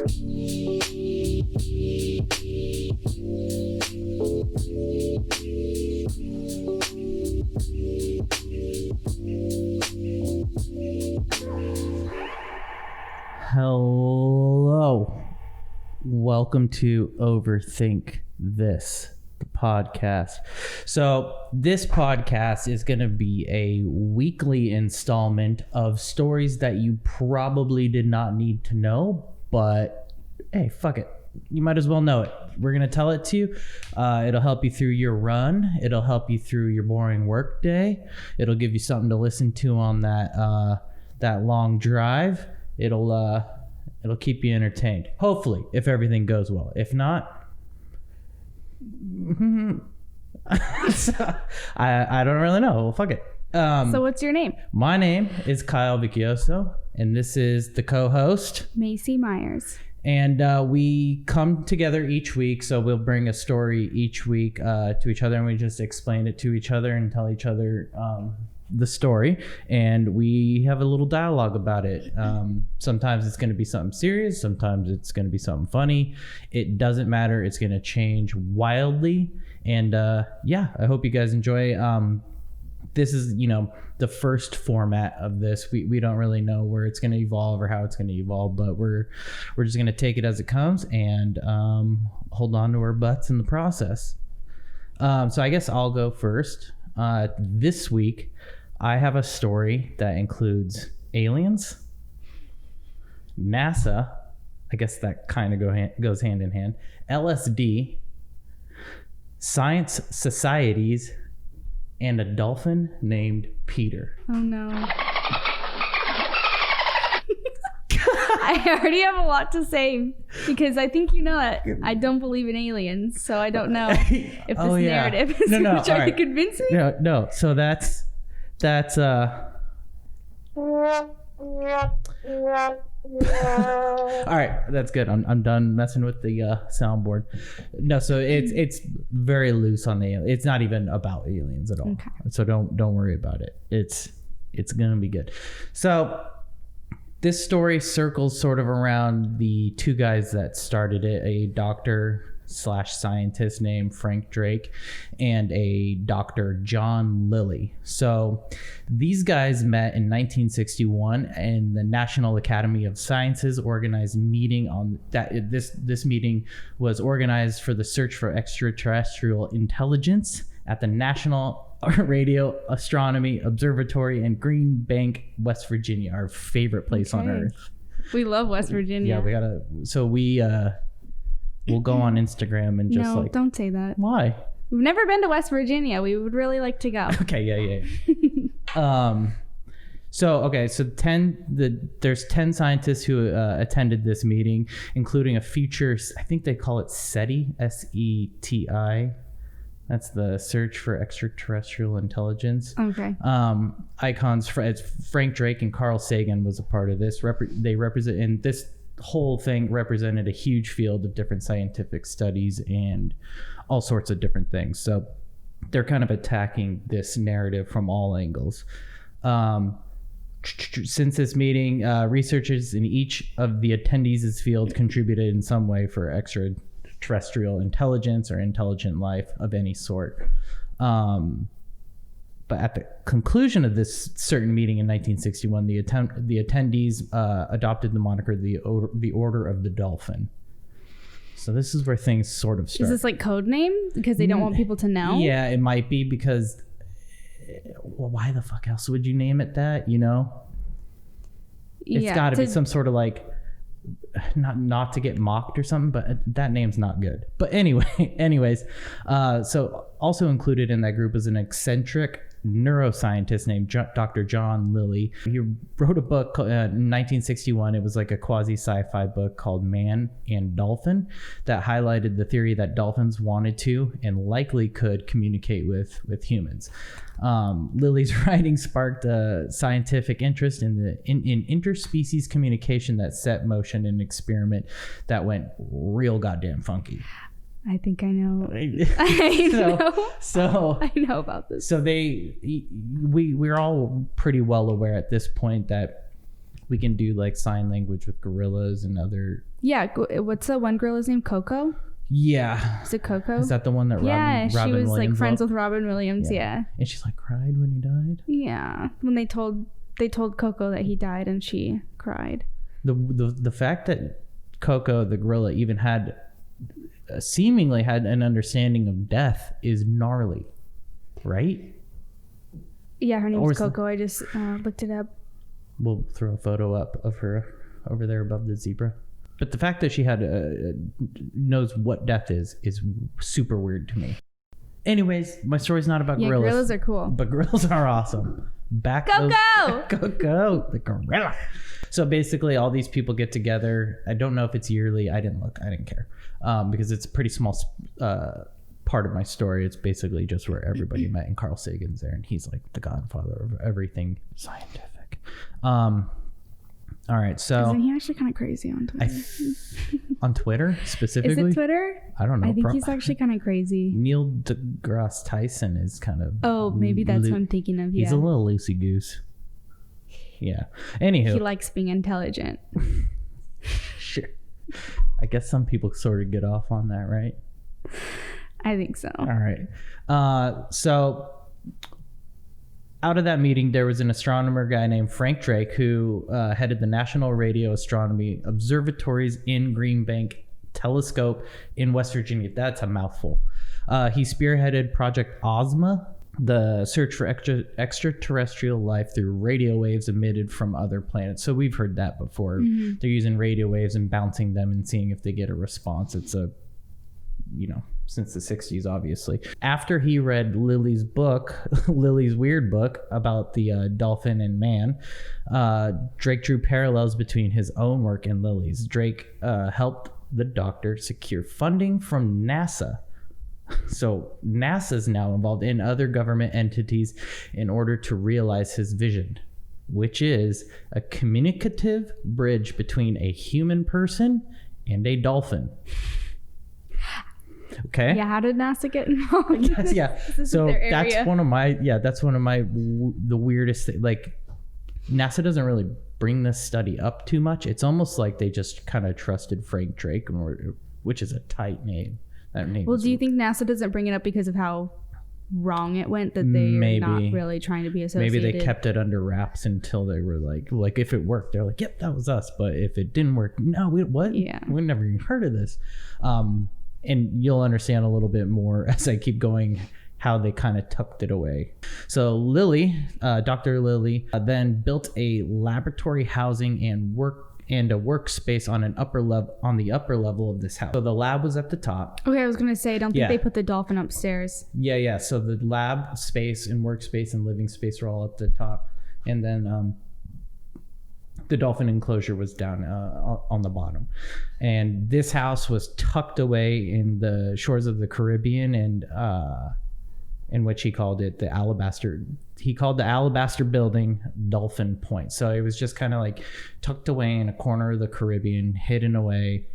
Hello. Welcome to Overthink This, the podcast. So this podcast is going to be a weekly installment of stories that you probably did not need to know, but hey, fuck it. You might as well know it. We're going to tell it to you. It'll help you through your run. It'll help you through your boring work day. It'll give you something to listen to on that long drive. It'll keep you entertained. Hopefully, if everything goes well. If not, I don't really know. Well, fuck it. So what's your name? My name is Kyle Vicchioso, and this is the co-host, Macy Myers. And we come together each week, so we'll bring a story each week to each other, and we just explain it to each other and tell each other the story, and we have a little dialogue about it. Sometimes it's going to be something serious, sometimes it's going to be something funny. It doesn't matter. It's going to change wildly, and yeah, I hope you guys enjoy. This is, the first format of this. We don't really know where it's going to evolve or how it's going to evolve, but we're just going to take it as it comes and hold on to our butts in the process. So I guess I'll go first. This week, I have a story that includes aliens, NASA, I guess that kind of goes hand in hand, LSD, science societies, and a dolphin named Peter. Oh no. I already have a lot to say because I think you know that I don't believe in aliens, so I don't know if this narrative is going to try to convince me. No. So that's all right, that's good. I'm done messing with the soundboard. No, so it's very loose on the. It's not even about aliens at all. Okay. So don't worry about it. It's gonna be good. So this story circles sort of around the two guys that started it: a doctor/scientist named Frank Drake and a Dr. John Lilly. So these guys met in 1961, and the National Academy of Sciences organized a meeting on that. This meeting was organized for the search for extraterrestrial intelligence at the National Radio Astronomy Observatory in Green Bank, West Virginia, our favorite place on Earth. We love West Virginia. Yeah, we'll go on Instagram and just No, don't say that. Why? We've never been to West Virginia. We would really like to go. Okay, yeah. So there's 10 scientists who attended this meeting, including a future, I think they call it SETI, SETI. That's the search for extraterrestrial intelligence. Okay. Icons, Frank Drake and Carl Sagan was a part of this. They represent, and this whole thing represented a huge field of different scientific studies and all sorts of different things. So they're kind of attacking this narrative from all angles. Since this meeting, researchers in each of the attendees' field contributed in some way for extraterrestrial intelligence or intelligent life of any sort. But at the conclusion of this certain meeting in 1961, the attendees adopted the moniker the Order of the Dolphin. So this is where things sort of start. Is this like code name because they don't want people to know? Yeah, it might be because. Well, why the fuck else would you name it that? It's got to be some sort of like not to get mocked or something, but that name's not good. But anyways, so also included in that group is an eccentric neuroscientist named Dr. John Lilly. He wrote a book in 1961. It was like a quasi sci-fi book called Man and Dolphin that highlighted the theory that dolphins wanted to and likely could communicate with humans. Lilly's writing sparked a scientific interest in interspecies communication that set motion an experiment that went real goddamn funky. I think I know. So I know about this. So we're all pretty well aware at this point that We can do like sign language with gorillas and other. Yeah. What's the one gorilla's name? Coco? Yeah. Is it Coco? Is that the one that Robin she was Williams like friends loved? with Robin Williams. Yeah. And she's like cried when he died. Yeah. When they told Coco that he died and she cried. The fact that Coco the gorilla even seemingly had an understanding of death is gnarly, right? Yeah, her name is Coco. I just looked it up. We'll throw a photo up of her over there above the zebra. But the fact that she knows what death is super weird to me. Anyways, my story's not about gorillas. Yeah, gorillas are cool. But gorillas are awesome. Coco! Coco, the gorilla. So basically all these people get together. I don't know if it's yearly. I didn't look. I didn't care. Because it's a pretty small part of my story. It's basically just where everybody met, and Carl Sagan's there, and he's like the godfather of everything scientific. All right, so isn't he actually kind of crazy on Twitter? On Twitter specifically? Is it Twitter? I don't know. I think he's actually kind of crazy. Neil deGrasse Tyson is kind of. Oh, maybe that's what I'm thinking of. He's a little loosey goose. Yeah. Anywho, he likes being intelligent. Sure. I guess some people sort of get off on that, right? I think so. All right. So out of that meeting, there was an astronomer guy named Frank Drake who headed the National Radio Astronomy Observatories in Green Bank Telescope in West Virginia. That's a mouthful. He spearheaded Project Ozma, the search for extraterrestrial life through radio waves emitted from other planets. So we've heard that before. Mm-hmm. They're using radio waves and bouncing them and seeing if they get a response. It's since the 60s, obviously. After he read Lily's weird book about the dolphin and man, Drake drew parallels between his own work and Lily's. Drake helped the doctor secure funding from NASA. So NASA's now involved in other government entities in order to realize his vision, which is a communicative bridge between a human person and a dolphin. Okay. Yeah. How did NASA get involved? Yeah. So that's one of my the weirdest thing. Like, NASA doesn't really bring this study up too much. It's almost like they just kind of trusted Frank Drake, which is a tight name. That name. Well, do you think NASA doesn't bring it up because of how wrong it went, that they're not really trying to be associated? Maybe they kept it under wraps until they were like if it worked, they're like, yep, that was us. But if it didn't work, no, what? Yeah. We never even heard of this. And you'll understand a little bit more as I keep going how they kind of tucked it away. So Dr. Lilly, then built a laboratory housing and a workspace on the upper level of this house. So the lab was at the top. Okay, I was gonna say, I don't think they put the dolphin upstairs. Yeah. So the lab space and workspace and living space were all up the top, and then the dolphin enclosure was down on the bottom. And this house was tucked away in the shores of the Caribbean, and in which he called it the Alabaster Building, Dolphin Point. So it was just kind of like tucked away in a corner of the Caribbean, hidden away,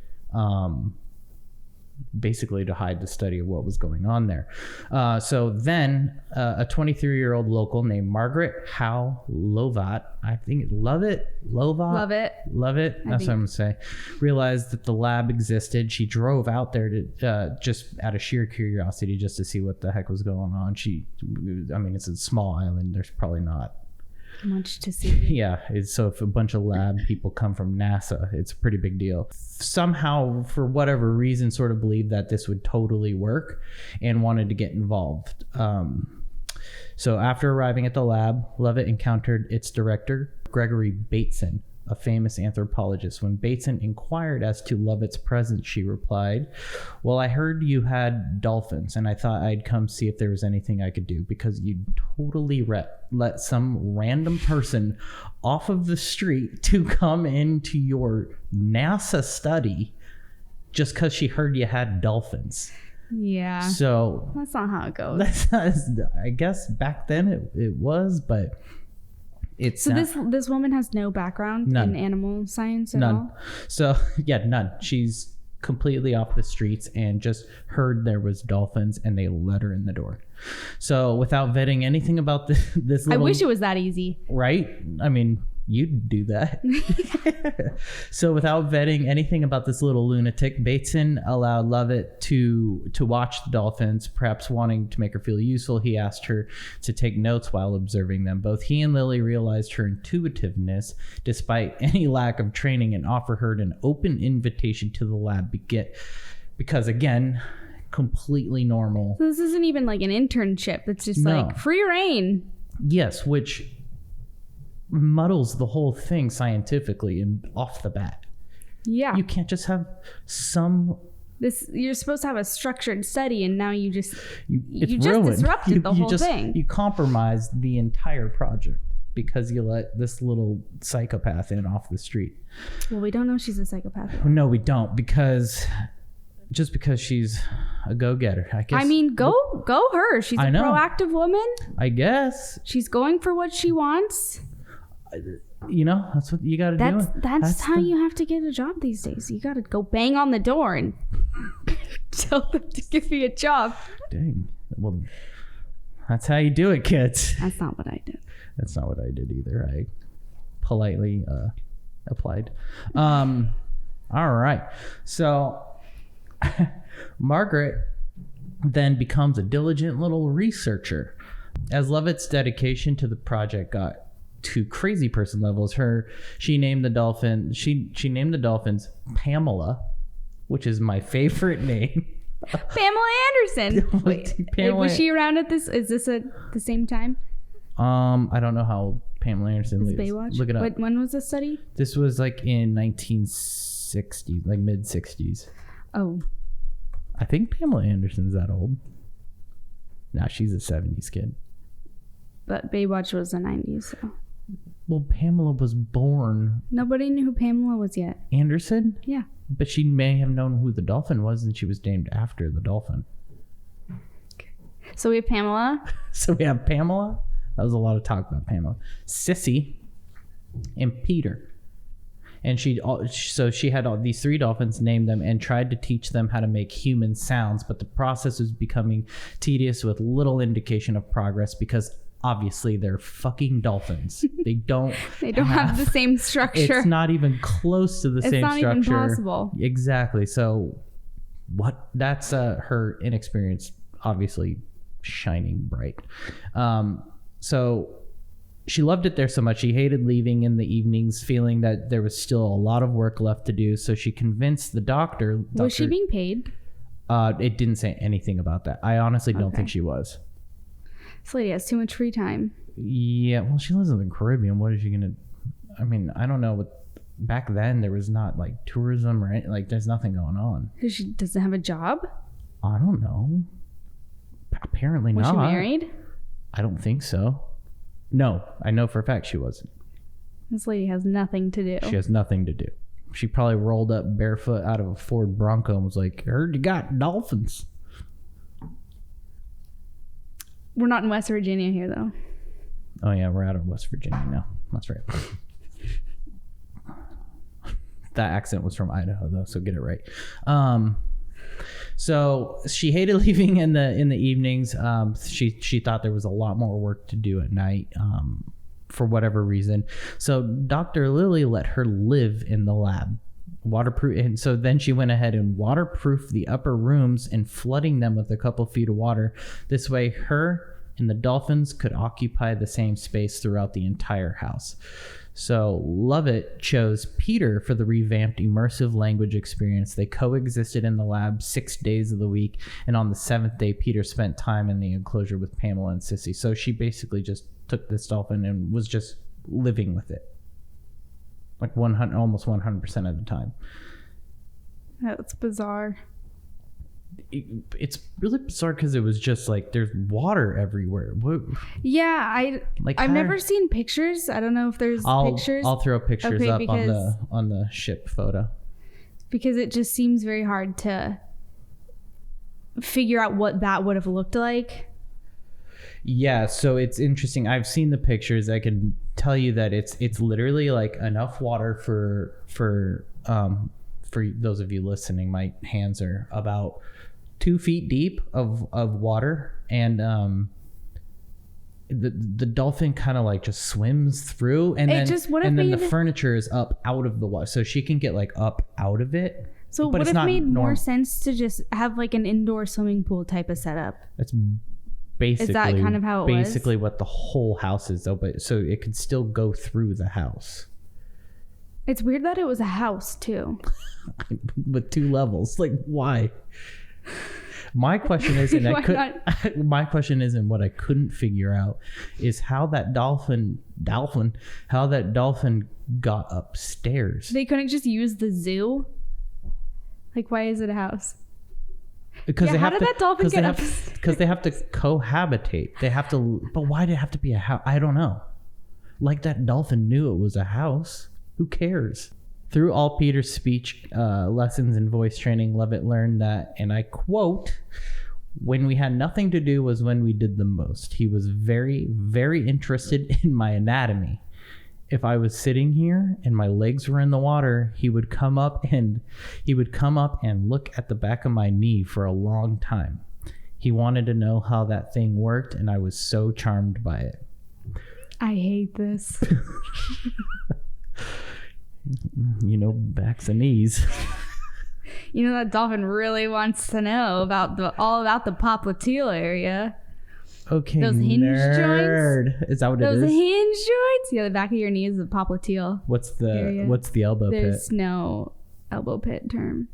basically to hide the study of what was going on there. So then a 23-year-old local named Margaret Howe Lovat, I think Love it. That's what I'm gonna say, realized that the lab existed. She drove out there to just out of sheer curiosity, just to see what the heck was going on. It's a small island. There's probably not much to see. Yeah, so if a bunch of lab people come from NASA, it's a pretty big deal. Somehow, for whatever reason, sort of believed that this would totally work and wanted to get involved. So after arriving at the lab, Lovett encountered its director, Gregory Bateson, a famous anthropologist. When Bateson inquired as to Lovett's presence, she replied, "Well, I heard you had dolphins, and I thought I'd come see if there was anything I could do, because you totally let some random person off of the street to come into your NASA study just because she heard you had dolphins." Yeah. So that's not how it goes. I guess back then it was, but it's so this woman has no background in animal science at all? So none. She's completely off the streets and just heard there was dolphins, and they let her in the door. So without vetting anything about this little, I wish it was that easy. Right? I mean, you'd do that. So without vetting anything about this little lunatic, Bateson allowed Lovett to watch the dolphins. Perhaps wanting to make her feel useful, he asked her to take notes while observing them. Both he and Lily realized her intuitiveness despite any lack of training and offer her an open invitation to the lab because again, completely normal. So this isn't even like an internship. It's just like free reign. Yes, which muddles the whole thing scientifically and off the bat. Yeah. You can't just have some... You're supposed to have a structured study, and now you just just disrupted the whole thing. You compromised the entire project because you let this little psychopath in off the street. Well, we don't know she's a psychopath. No, we don't, because she's a go-getter, I guess. I mean, go her. She's a proactive woman. I guess. She's going for what she wants. That's what you got to do. That's how you have to get a job these days. You got to go bang on the door and tell them to give me a job. Dang. Well, that's how you do it, kids. That's not what I did. That's not what I did either. I politely applied. All right. So Margaret then becomes a diligent little researcher. As Lovett's dedication to the project got to crazy person levels, she named the named the dolphins Pamela, which is my favorite name. Pamela Anderson. Wait, was she around at this? Is this at the same time? I don't know how old Pamela Anderson lives. Baywatch? Look it up. When was this study? This was like in 1960, like mid 60s. Oh. I think Pamela Anderson's that old. Nah, she's a 70s kid. But Baywatch was the 90s, so. Well, Pamela was born. Nobody knew who Pamela was yet. Anderson? Yeah. But she may have known who the dolphin was, and she was named after the dolphin. Okay. So we have Pamela. That was a lot of talk about Pamela. Sissy and Peter. And she had all these 3 dolphins, named them, and tried to teach them how to make human sounds. But the process was becoming tedious with little indication of progress because obviously they're fucking dolphins. They don't have the same structure. It's not even close to the same structure. It's not even possible. Exactly. So that's her inexperience obviously shining bright. So she loved it there so much she hated leaving in the evenings, feeling that there was still a lot of work left to do. So she convinced the doctor. Was she being paid? It didn't say anything about that. I honestly don't think she was. This lady has too much free time. Yeah, well, she lives in the Caribbean. What is she gonna? I mean, I don't know. Back then, there was not like tourism, right? Like, there's nothing going on. Because she doesn't have a job. I don't know. Apparently not. Was she married? I don't think so. No, I know for a fact she wasn't. This lady has nothing to do. She has nothing to do. She probably rolled up barefoot out of a Ford Bronco and was like, "I heard you got dolphins." We're not in West Virginia here, though. Oh, yeah, we're out of West Virginia now. That's right. That accent was from Idaho, though, so get it right. So she hated leaving in the evenings. She thought there was a lot more work to do at night for whatever reason. So Dr. Lilly let her live in the lab. Waterproof, and so then she went ahead and waterproofed the upper rooms and flooding them with a couple feet of water. This way her and the dolphins could occupy the same space throughout the entire house. So Lovett chose Peter for the revamped immersive language experience. They coexisted in the lab 6 days of the week, and on the 7th day Peter spent time in the enclosure with Pamela and Sissy. So she basically just took this dolphin and was just living with it. Like almost 100% of the time. That's bizarre. It's really bizarre because it was just like there's water everywhere. Yeah, I've never seen pictures. I don't know if there's pictures. I'll throw pictures up on the ship photo. Because it just seems very hard to figure out what that would have looked like. Yeah, so it's interesting. I've seen the pictures. I can tell you that it's literally like enough water for those of you listening. My hands are about 2 feet deep of water, and the dolphin kind of like just swims through, and then the furniture is up out of the water, so she can get like up out of it. So would it made more sense to just have like an indoor swimming pool type of setup? That's basically, is that kind of how it basically was? What the whole house is, though, but so it could still go through the house. It's weird that it was a house too, with 2 levels. Like, why? My question is, and my question is, and what I couldn't figure out is how that dolphin got upstairs. They couldn't just use the zoo. Like, why is it a house? Because how did that dolphin get up? Because they have to cohabitate. They have to. But why did it have to be a house? I don't know. Like, that dolphin knew it was a house. Who cares? Through all Peter's speech lessons and voice training, Lovett learned that, and I quote, "When we had nothing to do was when we did the most. He was very, very interested in my anatomy. If I was sitting here and my legs were in the water, he would come up and look at the back of my knee for a long time. He wanted to know how that thing worked, and I was so charmed by it." I hate this. Backs and knees. That dolphin really wants to know all about the popliteal area. Okay, those hinge nerd. joints. Is that what it is? Those hinge joints. Yeah, the back of your knee is the popliteal. What's the elbow pit? There's no elbow pit term.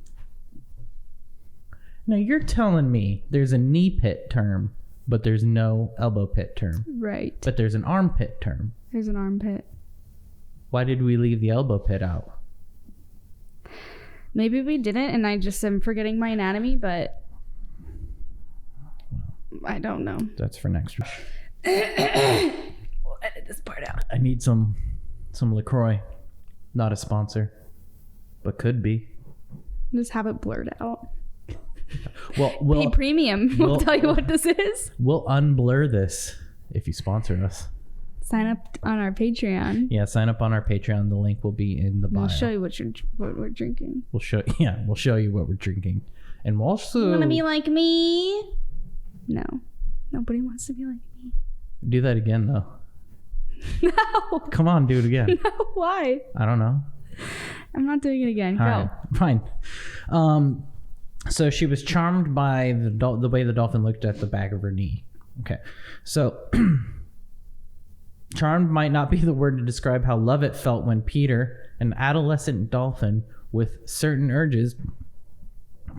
No, you're telling me there's a knee pit term, but there's no elbow pit term. Right. But there's an armpit term. There's an armpit. Why did we leave the elbow pit out? Maybe we didn't, and I just am forgetting my anatomy, but I don't know. That's for next week. We'll edit this part out. I need some LaCroix. Not a sponsor, but could be. Just have it blurred out. Well, pay premium. We'll tell you what this is. We'll unblur this if you sponsor us. Sign up on our Patreon. Yeah, sign up on our Patreon. The link will be in the bio. We'll show you what we're drinking. We'll show you what we're drinking, and we'll also. You want to be like me? No, nobody wants to be like me. Do that again, though. No. Come on, do it again. No, why? I don't know. I'm not doing it again. All Go. right, fine. So she was charmed by the way the dolphin looked at the back of her knee. Okay, so. Charmed might not be the word to describe how Lovett felt when Peter, an adolescent dolphin with certain urges,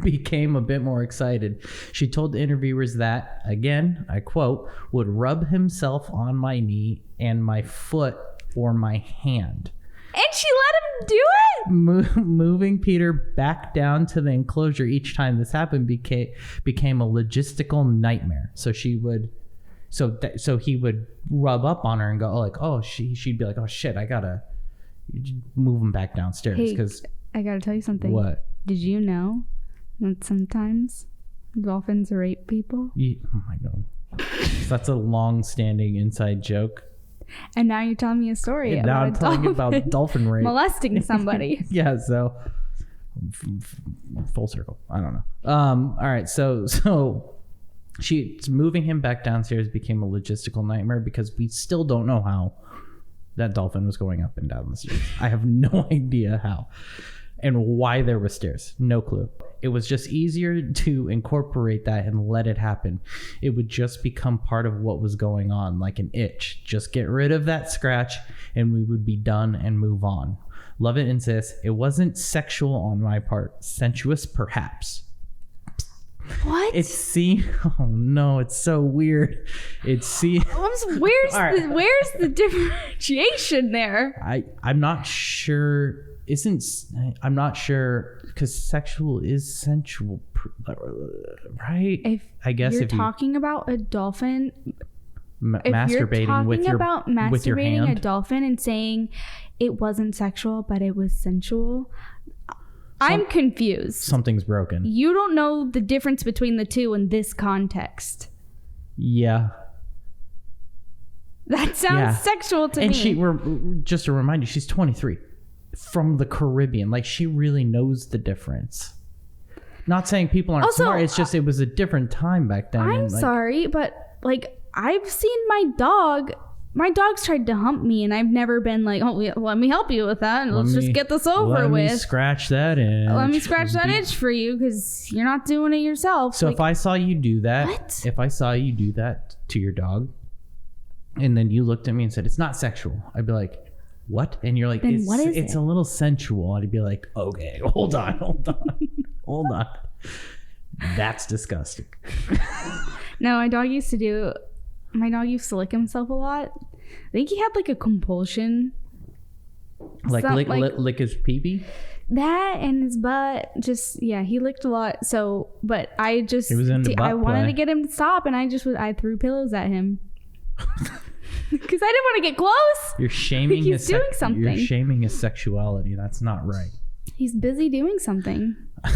became a bit more excited. She told the interviewers that, again, I quote, would rub himself on my knee and my foot or my hand. And she let him do it? Moving Peter back down to the enclosure each time this happened became a logistical nightmare. So she would... So he would rub up on her and go she'd be like, oh shit, I gotta move him back downstairs because I gotta tell you something. What? Did you know that sometimes dolphins rape people? Oh my god, that's a long-standing inside joke. And now you're telling me a story. And now I'm telling you about dolphin rape, molesting somebody. Yeah, so full circle. I don't know. All right, so. She's moving him back downstairs became a logistical nightmare because we still don't know how that dolphin was going up and down the stairs. I have no idea how and why there were stairs. No clue. It was just easier to incorporate that and let it happen. It would just become part of what was going on, like an itch. Just get rid of that scratch and we would be done and move on. Lovett insists it wasn't sexual on my part. Sensuous, perhaps. What? It's oh no, it's so weird. Where's the differentiation there? I'm not sure. I'm not sure because sexual is sensual, right? I guess if you're talking about a dolphin, masturbating with your hand, a dolphin and saying it wasn't sexual but it was sensual. I'm confused. Something's broken. You don't know the difference between the two in this context. Yeah. That sounds sexual to me. And just to remind you, she's 23 from the Caribbean. Like, she really knows the difference. Not saying people aren't smart. It's just it was a different time back then. I'm sorry, but like I've seen my dog's tried to hump me, and I've never been like, oh, let me help you with that, and let's just get this over with. Let me scratch that itch. Let me scratch that itch for you, because you're not doing it yourself. So like, if I saw you do that, if I saw you do that to your dog, and then you looked at me and said, it's not sexual, I'd be like, what? And you're like, it's a little sensual. I'd be like, okay, hold on. That's disgusting. No, my dog used to lick himself a lot. I think he had like a compulsion. Like lick his pee-pee? That and his butt. Just, yeah, he licked a lot. So, but I just, I wanted to get him to stop, and I threw pillows at him. Because I didn't want to get close. You're shaming He's doing something. You're shaming his sexuality. That's not right. He's busy doing something. I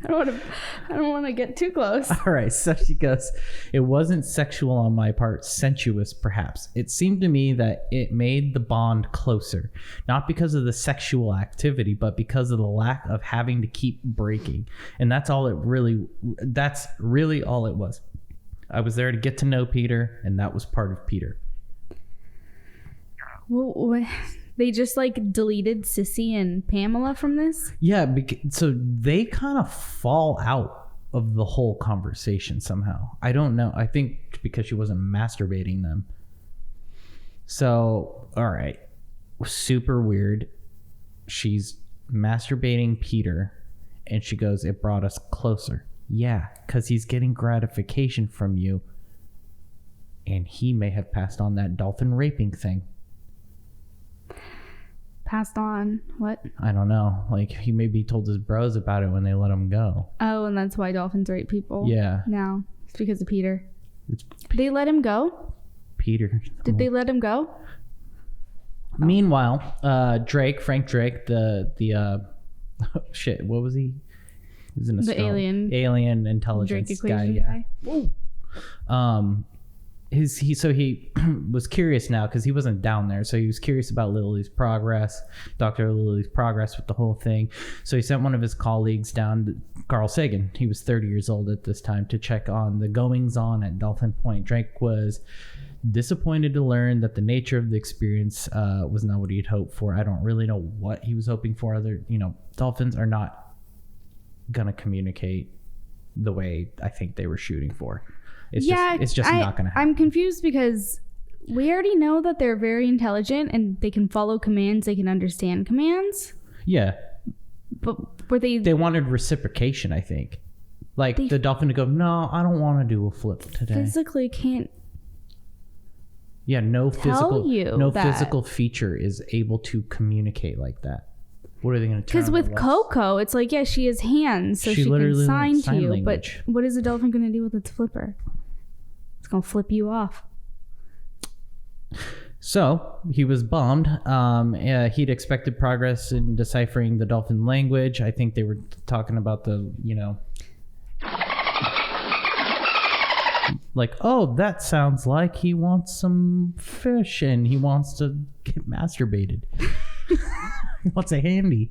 don't want to get too close. All right. So she goes, it wasn't sexual on my part, sensuous perhaps. It seemed to me that it made the bond closer, not because of the sexual activity, but because of the lack of having to keep breaking. And that's really all it was. I was there to get to know Peter, and that was part of Peter. Well, they just like deleted Sissy and Pamela from this? Yeah, so they kind of fall out of the whole conversation somehow. I don't know. I think because she wasn't masturbating them. So, all right. Super weird. She's masturbating Peter, and she goes, it brought us closer. Yeah, because he's getting gratification from you, and he may have passed on that dolphin raping thing. Passed on what? I don't know. Like, he maybe told his bros about it when they let him go. Oh, and that's why dolphins rape people. Yeah. Now it's because of Peter. They let him go? Peter. Did they let him go? Meanwhile, Frank Drake, the shit, what was he? He was in the alien intelligence guy. Yeah. He was curious now because he wasn't down there, so he was curious about Dr. Lily's progress with the whole thing. So he sent one of his colleagues down, Carl Sagan. He was 30 years old at this time, to check on the goings on at Dolphin Point. Drake was disappointed to learn that the nature of the experience was not what he'd hoped for. I don't really know what he was hoping for. Dolphins are not gonna communicate the way I think they were shooting for. It's just not gonna happen. I'm confused because we already know that they're very intelligent and they can follow commands, they can understand commands. Yeah. But were they wanted reciprocation, I think. Like the dolphin to go, no, I don't want to do a flip today. Physically can't. Yeah, no physical feature is able to communicate like that. What are they going to turn? Because with Coco, it's like, yeah, she has hands, so she can sign to you. Language. But what is a dolphin going to do with its flipper? It's going to flip you off. So he was bummed. He'd expected progress in deciphering the dolphin language. I think they were talking about like, oh, that sounds like he wants some fish and he wants to get masturbated. He wants a handy.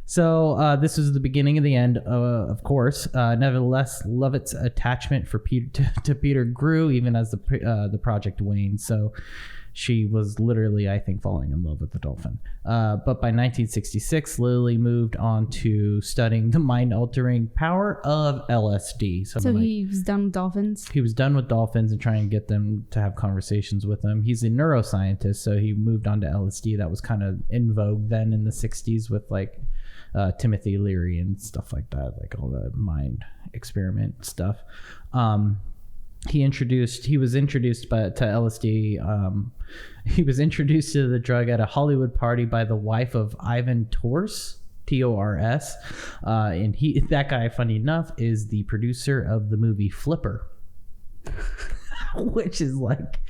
So this was the beginning of the end, of course. Nevertheless, Lovett's attachment for to Peter grew even as the project waned. So she was literally, I think, falling in love with the dolphin. But by 1966, Lily moved on to studying the mind-altering power of LSD. So he was done with dolphins? He was done with dolphins and trying to get them to have conversations with him. He's a neuroscientist, so he moved on to LSD. That was kind of in vogue then in the 60s with like Timothy Leary and stuff like that, like all the mind experiment stuff. He was introduced to LSD. He was introduced to the drug at a Hollywood party by the wife of Ivan Tors, Tors. And that guy, funny enough, is the producer of the movie Flipper. Which is like,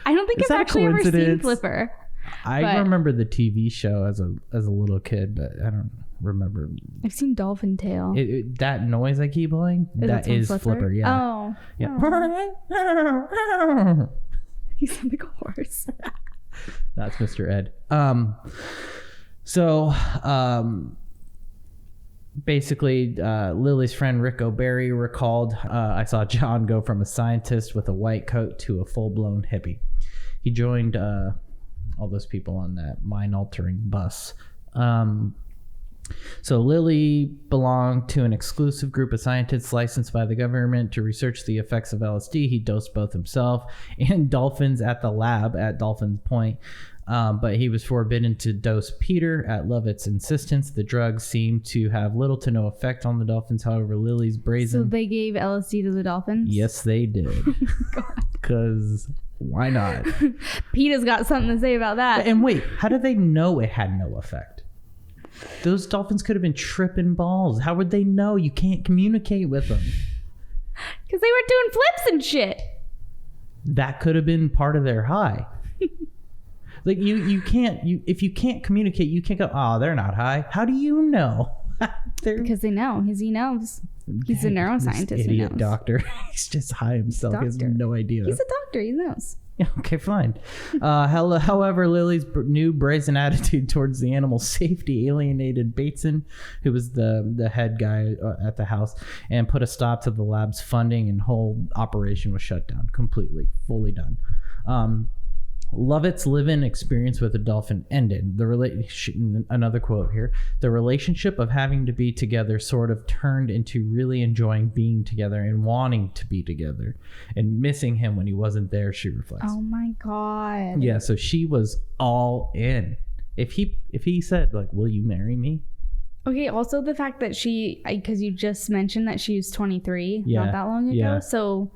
I don't think I've actually ever seen Flipper. I remember the TV show as a little kid, but I don't remember. I've seen Dolphin Tale. That noise I keep playing, that is Flipper. Yeah. Oh. Yeah. Oh. You sound like a horse. That's Mr. Ed. So basically, Lily's friend Rick O'Barry recalled, I saw John go from a scientist with a white coat to a full-blown hippie. He joined all those people on that mind-altering bus. So Lily belonged to an exclusive group of scientists licensed by the government to research the effects of LSD. He dosed both himself and dolphins at the lab at Dolphin Point. But he was forbidden to dose Peter at Lovett's insistence. The drugs seemed to have little to no effect on the dolphins. However, Lily's brazen... So they gave LSD to the dolphins? Yes, they did. Because why not? PETA's got something to say about that. And wait, how did they know it had no effect? Those dolphins could have been tripping balls. How would they know? You can't communicate with them. Because they were doing flips and shit. That could have been part of their high. Like you can't if you can't communicate, you can't go, oh, they're not high. How do you know? Because they know. He knows. He's a neuroscientist. This idiot doctor. He's just high himself. He has no idea. He's a doctor. He knows. Okay, fine. However, Lily's new brazen attitude towards the animal safety alienated Bateson, who was the head guy at the house, and put a stop to the lab's funding, and whole operation was shut down completely, fully done. Lovett's live-in experience with the dolphin ended. Another quote here. The relationship of having to be together sort of turned into really enjoying being together and wanting to be together and missing him when he wasn't there, she reflects. Oh my God. Yeah, so she was all in. If he said, like, will you marry me? Okay, also the fact that because you just mentioned that she was 23 not that long ago. Yeah. So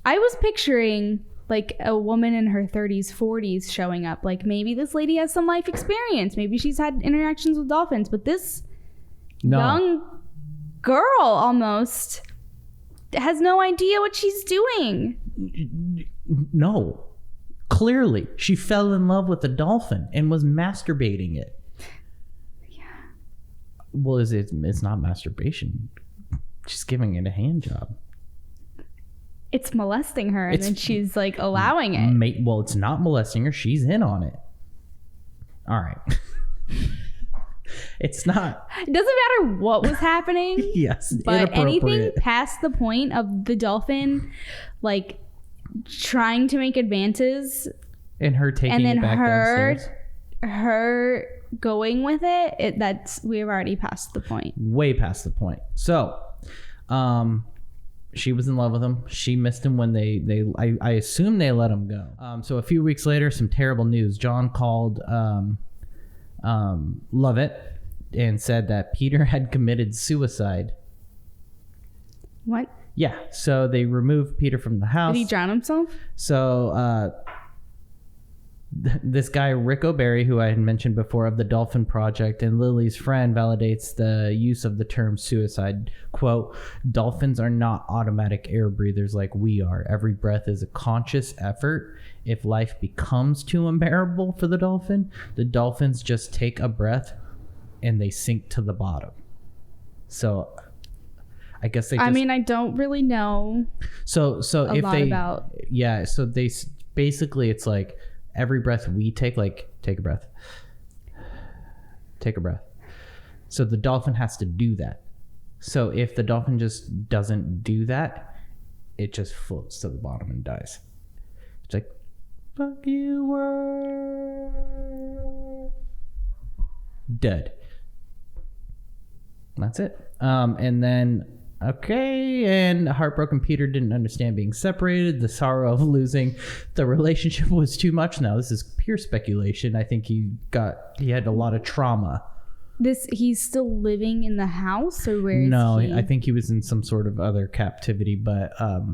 I was picturing like a woman in her 30s, 40s showing up. Like maybe this lady has some life experience. Maybe she's had interactions with dolphins. But this young girl almost has no idea what she's doing. No. Clearly, she fell in love with the dolphin and was masturbating it. Yeah. Well, it's not masturbation. She's giving it a hand job. It's molesting her, and then she's like allowing it. Well, it's not molesting her. She's in on it. All right. It's not. It doesn't matter what was happening. Yes, but anything past the point of the dolphin, like trying to make advances, and her taking it back downstairs. Her going with it. We've already passed the point. Way past the point. So, she was in love with him. She missed him when I assume they let him go. So a few weeks later, some terrible news. John called Lovett and said that Peter had committed suicide. What? Yeah. So they removed Peter from the house. Did he drown himself? So this guy, Rick O'Barry, who I had mentioned before of the Dolphin Project, and Lily's friend, validates the use of the term suicide. Quote, dolphins are not automatic air breathers like we are. Every breath is a conscious effort. If life becomes too unbearable for the dolphins just take a breath and they sink to the bottom. So I guess they just... I mean, I don't really know so they basically, it's like every breath we take, like, take a breath. Take a breath. So the dolphin has to do that. So if the dolphin just doesn't do that, it just floats to the bottom and dies. It's like, fuck you, world. Dead. That's it. And then... Okay, and heartbroken Peter didn't understand being separated. The sorrow of losing the relationship was too much. Now, this is pure speculation. I think he had a lot of trauma. He's still living in the house, or where is he? No, I think he was in some sort of other captivity, but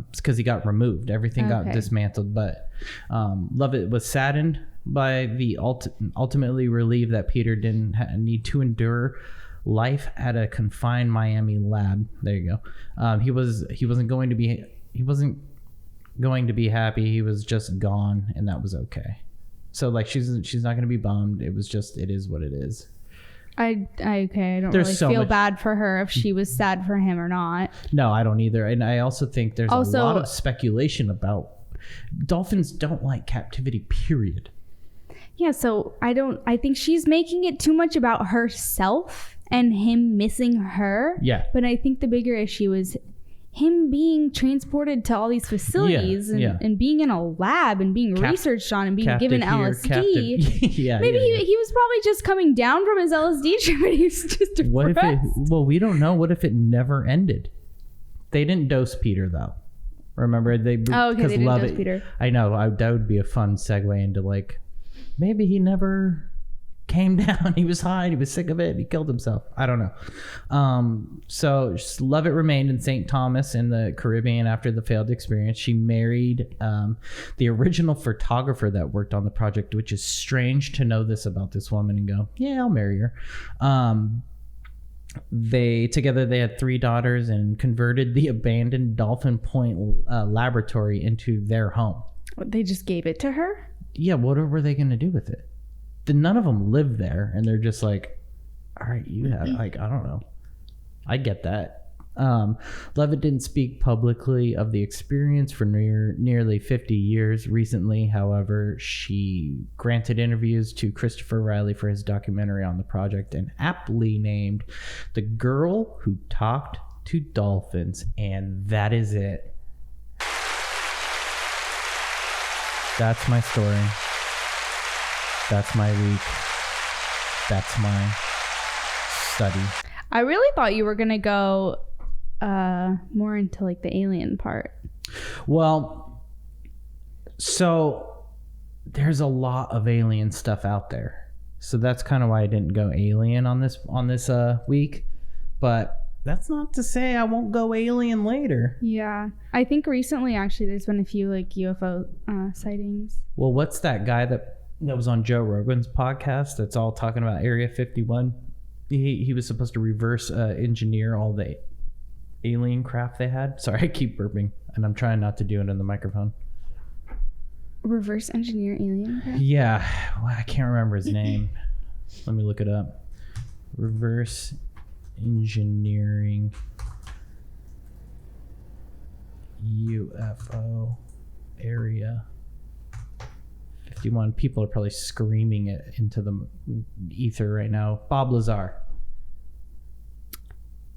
it's because he got removed. Everything got dismantled, but Lovett was saddened by the ultimately relieved that Peter didn't need to endure life at a confined Miami lab. There you go. He wasn't going to be happy. He was just gone, and that was okay. So like she's not going to be bummed. It is what it is. I don't really feel bad for her if she was sad for him or not. No, I don't either. And I also think there's a lot of speculation about dolphins don't like captivity, period. Yeah, so I think she's making it too much about herself and him missing her. Yeah. But I think the bigger issue is him being transported to all these facilities and being in a lab and being researched on and being given LSD. Maybe he was probably just coming down from his LSD trip and he was just depressed. We don't know. What if it never ended? They didn't dose Peter though. Remember they they didn't dose Peter. I know. That would be a fun segue into like maybe he never came down. He was high. He was sick of it. He killed himself. I don't know. So Lovett remained in St. Thomas in the Caribbean after the failed experience. She married the original photographer that worked on the project, which is strange to know this about this woman and go, yeah, I'll marry her. They had 3 daughters and converted the abandoned Dolphin Point laboratory into their home. They just gave it to her? Yeah. What were they going to do with it? None of them live there, and they're just like, all right, you have, like, I don't know. I get that. Lovett didn't speak publicly of the experience for nearly 50 years. Recently, however, she granted interviews to Christopher Riley for his documentary on the project and aptly named The Girl Who Talked to Dolphins. And that is it. That's my story. That's my week. That's my study. I really thought you were going to go more into like the alien part. Well, so there's a lot of alien stuff out there. So that's kind of why I didn't go alien on this week. But that's not to say I won't go alien later. Yeah. I think recently actually there's been a few like UFO sightings. Well, what's that guy that was on Joe Rogan's podcast that's all talking about Area 51? He was supposed to reverse engineer all the alien craft they had. Sorry, I keep burping, and I'm trying not to do it in the microphone. Reverse engineer alien craft? Yeah. Well, I can't remember his name. Let me look it up. Reverse engineering UFO Area 51. People are probably screaming it into the ether right now. Bob Lazar.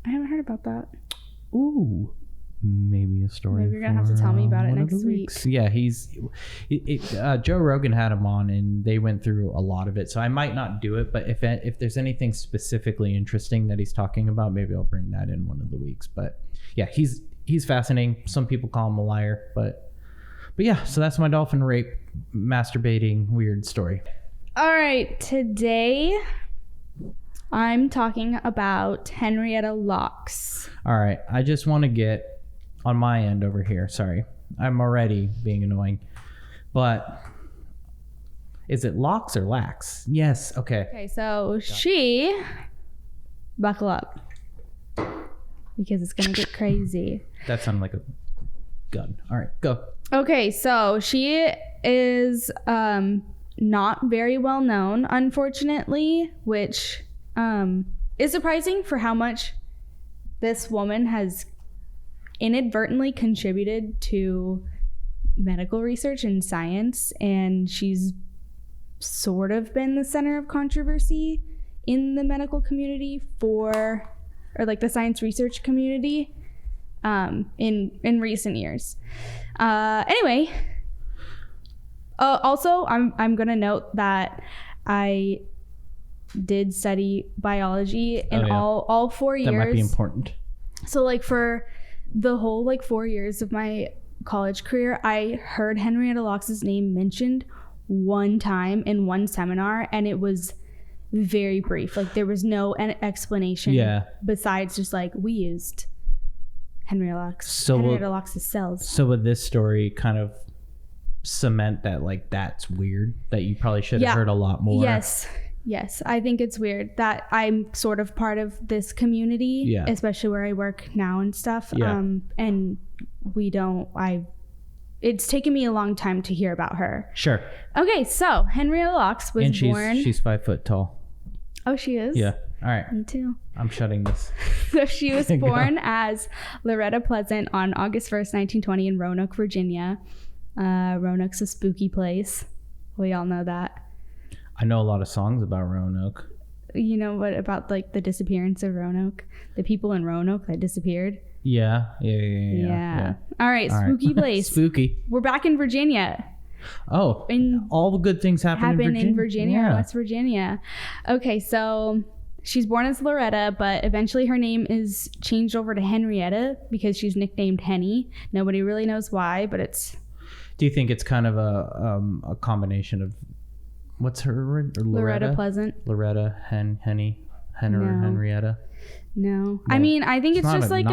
I haven't heard about that. Ooh, maybe a story. Maybe you're gonna have to tell me about it next week. Yeah, Joe Rogan had him on, and they went through a lot of it. So I might not do it, but if there's anything specifically interesting that he's talking about, maybe I'll bring that in one of the weeks. But yeah, he's fascinating. Some people call him a liar, but yeah. So that's my dolphin rape, masturbating, weird story. All right, today I'm talking about Henrietta Lacks. All right, I just want to get on my end over here. Sorry, I'm already being annoying. But is it Locks or Lax? Yes, okay. Okay, so she, buckle up, because it's going to get crazy. That sounded like a gun. All right, go. Okay, so she is not very well known, unfortunately, which is surprising for how much this woman has inadvertently contributed to medical research and science, and she's sort of been the center of controversy in the medical community or like the science research community in recent years. Anyway, also I'm gonna note that I did study biology in all 4 years. That might be important. So like for the whole 4 years of my college career, I heard Henrietta Lacks' name mentioned one time in one seminar, and it was very brief. Like there was no explanation besides just like we used Henrietta Lacks' cells. So would this story kind of cement that that's weird, that you probably should have heard a lot more? Yes, I think it's weird that I'm sort of part of this community, especially where I work now and stuff. And it's taken me a long time to hear about her. Sure. Okay, so Henrietta Lacks was born. She's 5 foot tall. Oh, she is? Yeah. All right. Me too. I'm shutting this. So she was born as Loretta Pleasant on August 1st, 1920 in Roanoke, Virginia. Roanoke's a spooky place. We all know that. I know a lot of songs about Roanoke. You know what about like the disappearance of Roanoke? The people in Roanoke that disappeared? Yeah. All right, spooky place. Spooky. We're back in Virginia. Oh, all the good things happen in Virginia or West Virginia. Okay, so she's born as Loretta, but eventually her name is changed over to Henrietta because she's nicknamed Henny. Nobody really knows why, but it's... Do you think it's kind of a combination of... What's her... Loretta Pleasant. Loretta, Henny, Henrietta? No. I mean, I think it's just like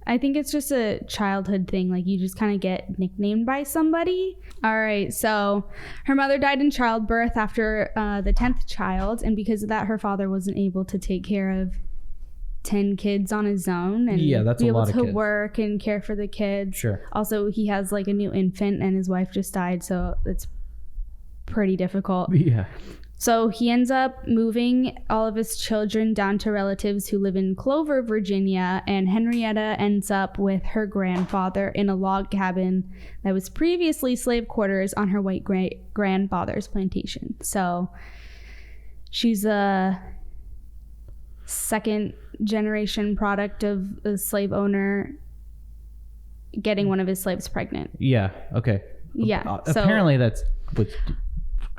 I think it's just a childhood thing. Like, you just kind of get nicknamed by somebody. All right. So her mother died in childbirth after the 10th child. And because of that, her father wasn't able to take care of 10 kids on his own and that's be a able lot of to kids. Work and care for the kids. Sure. Also, he has like a new infant and his wife just died. So it's pretty difficult. Yeah. So he ends up moving all of his children down to relatives who live in Clover, Virginia, and Henrietta ends up with her grandfather in a log cabin that was previously slave quarters on her white grandfather's plantation. So she's a second generation product of a slave owner getting one of his slaves pregnant. Yeah, okay. Yeah. Apparently that's what's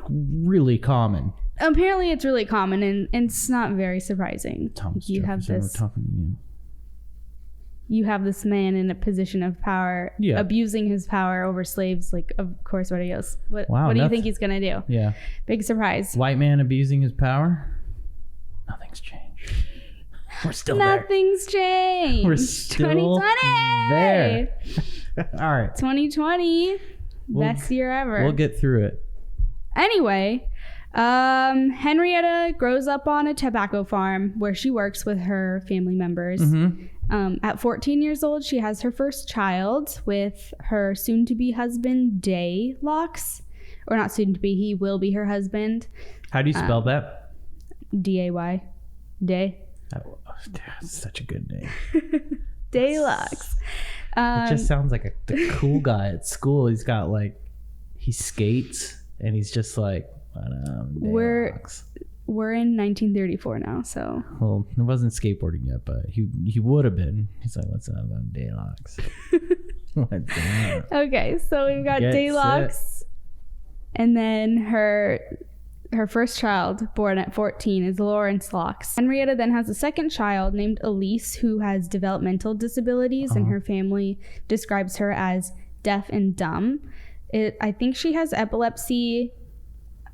really common. Apparently it's really common and it's not very surprising. Thomas you Jefferson, have this we're talking to you. You have this man in a position of power abusing his power over slaves. Like, of course, what do you think he's gonna do? Yeah. Big surprise. White man abusing his power? Nothing's changed. We're still Nothing's changed. We're still 2020 there. All right. 2020. Best year ever. We'll get through it. Anyway, Henrietta grows up on a tobacco farm where she works with her family members. Mm-hmm. At 14 years old, she has her first child with her soon-to-be husband, Day Locks. Or not soon-to-be, he will be her husband. How do you spell that? D-A-Y. Day. Oh, that's such a good name. Day Locks. It just sounds like the cool guy at school. He's got like, he skates. And he's just like, we're in 1934 now, so. Well, it wasn't skateboarding yet, but he would have been. He's like, what's up, I'm Daylocks. What's up? Okay, so we've got Daylocks, and then her first child, born at 14, is Lawrence Locks. Henrietta then has a second child named Elise, who has developmental disabilities, and her family describes her as deaf and dumb. I think she has epilepsy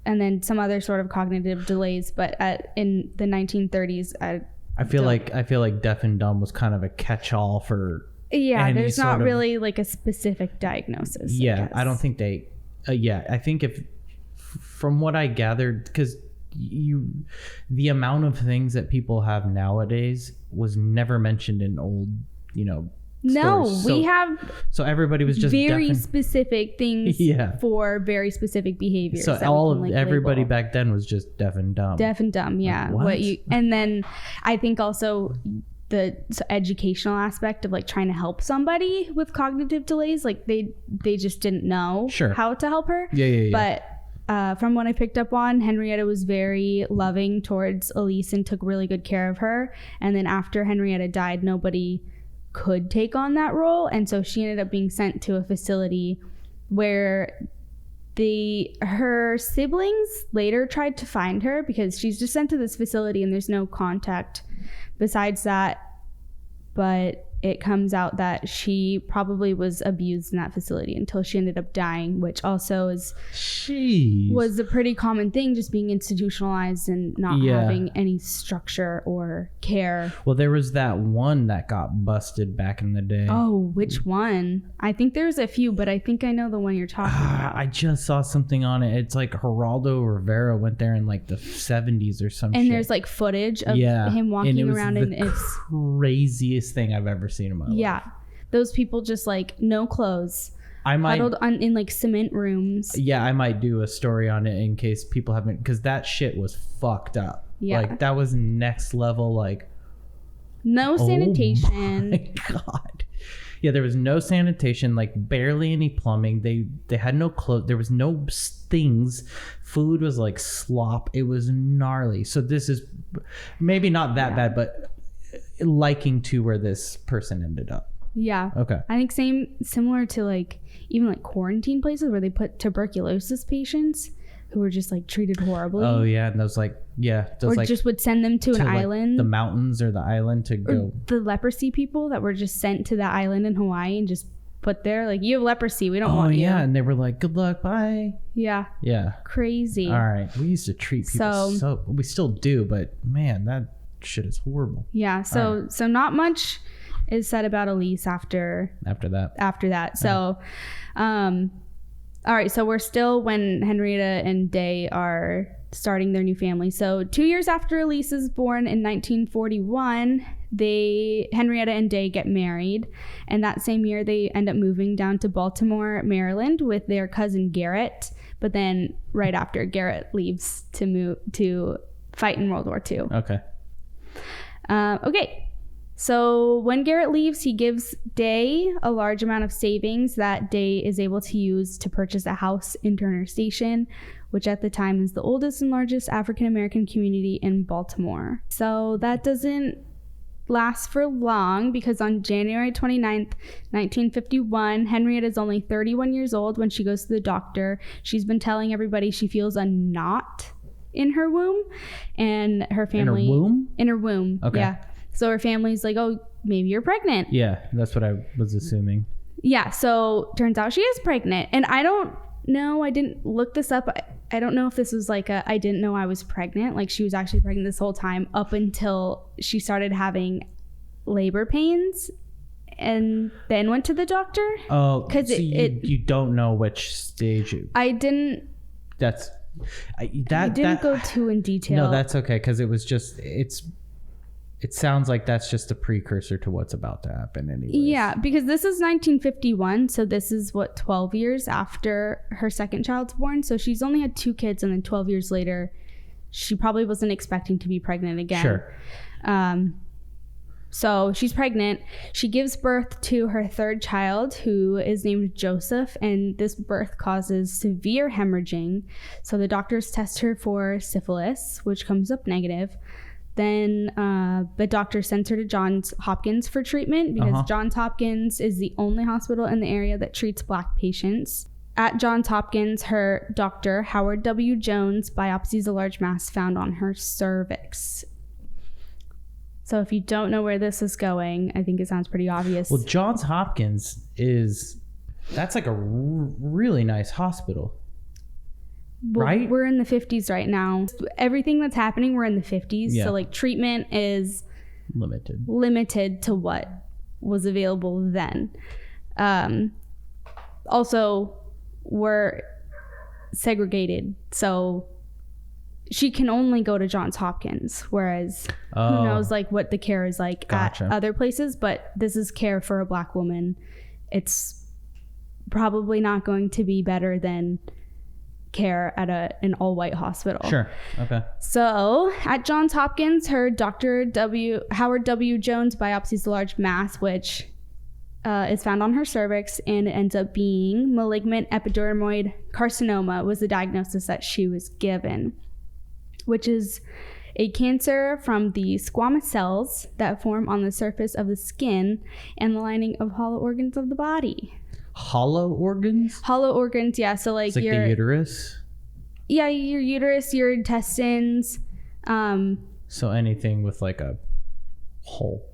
and then some other sort of cognitive delays, but in the 1930s, I feel like deaf and dumb was kind of a catch-all for there's not really like a specific diagnosis. Yeah, I don't think they I think if from what I gathered, because the amount of things that people have nowadays was never mentioned in old, No, stories. So everybody was just very specific things for very specific behaviors. So everybody label. Back then was just deaf and dumb. Deaf and dumb, yeah. Like, and then I think also the educational aspect of like trying to help somebody with cognitive delays, like they just didn't know how to help her. Yeah. But from what I picked up on, Henrietta was very loving towards Elise and took really good care of her. And then after Henrietta died, nobody could take on that role, and so she ended up being sent to a facility where her siblings later tried to find her because she's just sent to this facility and there's no contact besides that. But it comes out that she probably was abused in that facility until she ended up dying, which also was a pretty common thing, just being institutionalized and not having any structure or care. Well, there was that one that got busted back in the day. Oh, which one? I think there's a few, but I think I know the one you're talking about. I just saw something on it. It's like Geraldo Rivera went there in like the 70s or something. And there's like footage of him walking around, and it's craziest thing I've ever seen in my life. Yeah, those people just like no clothes, huddled in like cement rooms. Yeah, I might do a story on it in case people haven't, because that shit was fucked up. Yeah, like that was next level. Like no sanitation. Oh my God. Yeah, there was no sanitation, like barely any plumbing. They had no clothes. There was no things. Food was like slop. It was gnarly. So this is maybe not that bad, but liking to where this person ended up. Yeah. Okay. I think similar to like even like quarantine places where they put tuberculosis patients who were just like treated horribly. Oh yeah, and those like or like, just would send them to an island, the mountains or the island to go. The leprosy people that were just sent to that island in Hawaii and just put there like, you have leprosy, we don't want you. Oh yeah, and they were like, good luck, bye. Yeah. Crazy. All right, we used to treat people so we still do, but man, that shit is horrible. Yeah. So not much is said about Elise after that. So all right, so we're still when Henrietta and Day are starting their new family. So 2 years after Elise is born in 1941, Henrietta and Day get married, and that same year they end up moving down to Baltimore, Maryland with their cousin Garrett. But then right after, Garrett leaves to move to fight in World War II. Okay. Okay. So when Garrett leaves, he gives Day a large amount of savings that Day is able to use to purchase a house in Turner Station, which at the time is the oldest and largest African-American community in Baltimore. So that doesn't last for long, because on January 29th, 1951, Henrietta is only 31 years old when she goes to the doctor. She's been telling everybody she feels a knot in her womb, and her family... In her womb? In her womb, okay. Yeah. So her family's like, oh, maybe you're pregnant. Yeah, that's what I was assuming. Yeah, so turns out she is pregnant. And I don't know, I didn't look this up. I don't know if this was like I didn't know I was pregnant. Like she was actually pregnant this whole time up until she started having labor pains and then went to the doctor. Oh, because so you don't know which stage. I didn't. I didn't go too in detail. No, that's okay, because it was just it sounds like that's just a precursor to what's about to happen anyways. Yeah, because this is 1951, so this is 12 years after her second child's born. So she's only had 2 kids, and then 12 years later, she probably wasn't expecting to be pregnant again. Sure. So she's pregnant. She gives birth to her third child, who is named Joseph, and this birth causes severe hemorrhaging. So the doctors test her for syphilis, which comes up negative. Then the doctor sends her to Johns Hopkins for treatment, because Johns Hopkins is the only hospital in the area that treats Black patients. At Johns Hopkins, her doctor, Howard W. Jones, biopsies a large mass found on her cervix. So if you don't know where this is going, I think it sounds pretty obvious. Well, Johns Hopkins that's like a really nice hospital. Well, right? We're in the 50s right now. Everything that's happening, we're in the 50s. Yeah. So like treatment is limited to what was available then. Also, we're segregated. So she can only go to Johns Hopkins, whereas who knows like what the care is like at other places. But this is care for a Black woman. It's probably not going to be better than care at an all-white hospital. Sure. Okay. So at Johns Hopkins, her Dr. Howard W. Jones biopsies a large mass, which is found on her cervix, and it ends up being malignant epidermoid carcinoma was the diagnosis that she was given, which is a cancer from the squamous cells that form on the surface of the skin and the lining of hollow organs of the body. Hollow organs? Hollow organs, yeah. So like, it's like the uterus? Yeah, your uterus, your intestines. So anything with like a hole.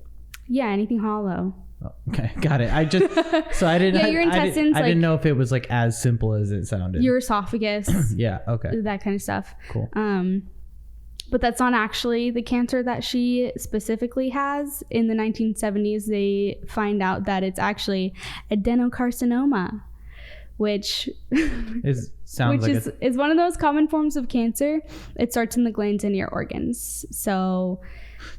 Yeah, anything hollow. Oh, okay, got it. I didn't. Your intestines. I didn't know if it was like as simple as it sounded. Your esophagus. Yeah. Okay. That kind of stuff. Cool. But that's not actually the cancer that she specifically has. In the 1970s, they find out that it's actually adenocarcinoma, which is one of those common forms of cancer. It starts in the glands in your organs. So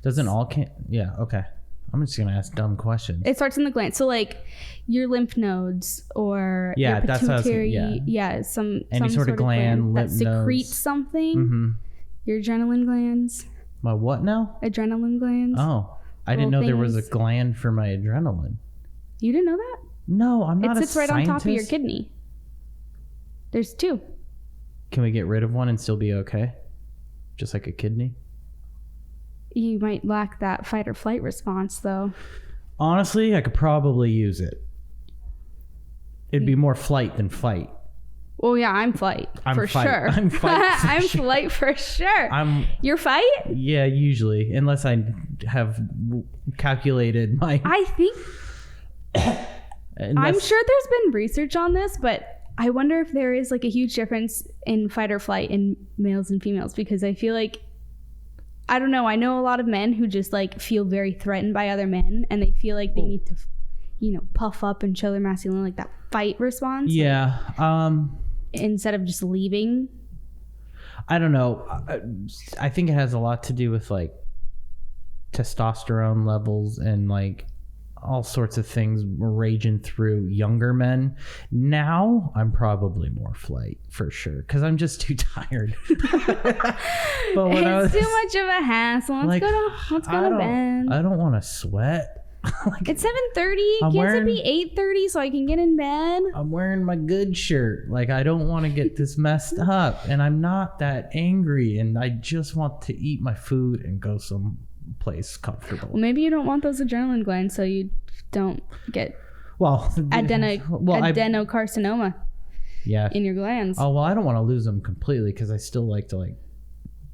doesn't all yeah, okay. I'm just gonna ask dumb questions. It starts in the glands, so like your lymph nodes or your pituitary, any sort of gland that secretes something. Mm-hmm. Your adrenaline glands. My what now? Adrenaline glands. Oh, I didn't know there was a gland for my adrenaline. You didn't know that? No, I'm not a sits right scientist. on top of your kidney. There's 2. Can we get rid of one and still be okay? Just like a kidney? You might lack that fight or flight response, though. Honestly, I could probably use it. It'd be more flight than fight. Well, yeah, I'm flight for sure. I'm fight. I'm flight for sure. You're fight? Yeah, usually, unless I have calculated my. I think. I'm sure there's been research on this, but I wonder if there is like a huge difference in fight or flight in males and females, because I feel like, I don't know. I know a lot of men who just like feel very threatened by other men, and they feel like they need to, puff up and show their masculinity, like that fight response. Yeah. Instead of just leaving. I don't know. I think it has a lot to do with like testosterone levels and like all sorts of things raging through younger men. Now I'm probably more flight for sure, because I'm just too tired. But when it's too much of a hassle. Let's go to bed. I don't want to sweat. It's 7:30. Can't it be 8:30 so I can get in bed? I'm wearing my good shirt. Like, I don't want to get this messed up, and I'm not that angry, and I just want to eat my food and go someplace comfortable. Well, maybe you don't want those adrenaline glands, so you don't get adenocarcinoma. Yeah. In your glands. Oh, well, I don't want to lose them completely, because I still like to like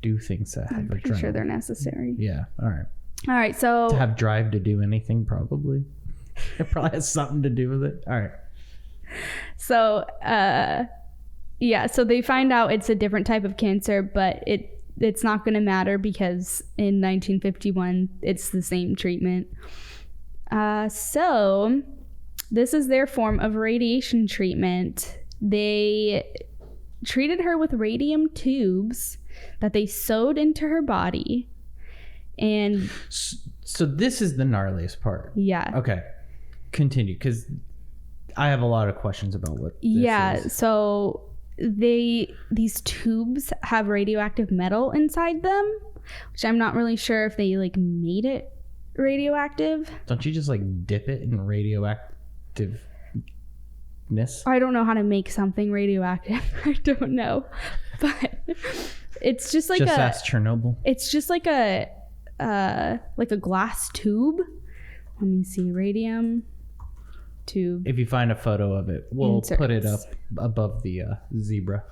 do things that have I'm pretty sure they're necessary. Yeah. All right, so to have drive to do anything, probably. It probably has something to do with it. All right. So, so they find out it's a different type of cancer, but it's not going to matter because in 1951, it's the same treatment. So this is their form of radiation treatment. They treated her with radium tubes that they sewed into her body. And so this is the gnarliest part. Yeah. Okay. Continue, because I have a lot of questions about what this is. So these tubes have radioactive metal inside them, which I'm not really sure if they like made it radioactive. Don't you just like dip it in radioactiveness? I don't know how to make something radioactive. I don't know. But it's just like ask Chernobyl. It's just like a glass tube. Let me see. Radium tube. If you find a photo of it, we'll put it up above the zebra.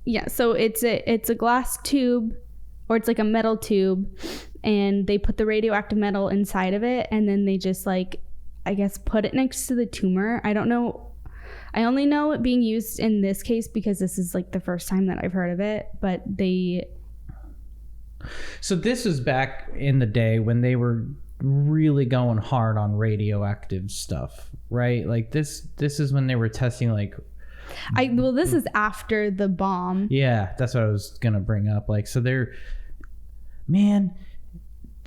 Yeah, so it's a glass tube, or it's like a metal tube, and they put the radioactive metal inside of it, and then they just like, I guess, put it next to the tumor. I don't know. I only know it being used in this case because this is like the first time that I've heard of it, but they... So this was back in the day when they were really going hard on radioactive stuff, right? Like this is when they were testing like... this is after the bomb. Yeah, that's what I was going to bring up. Like, so man,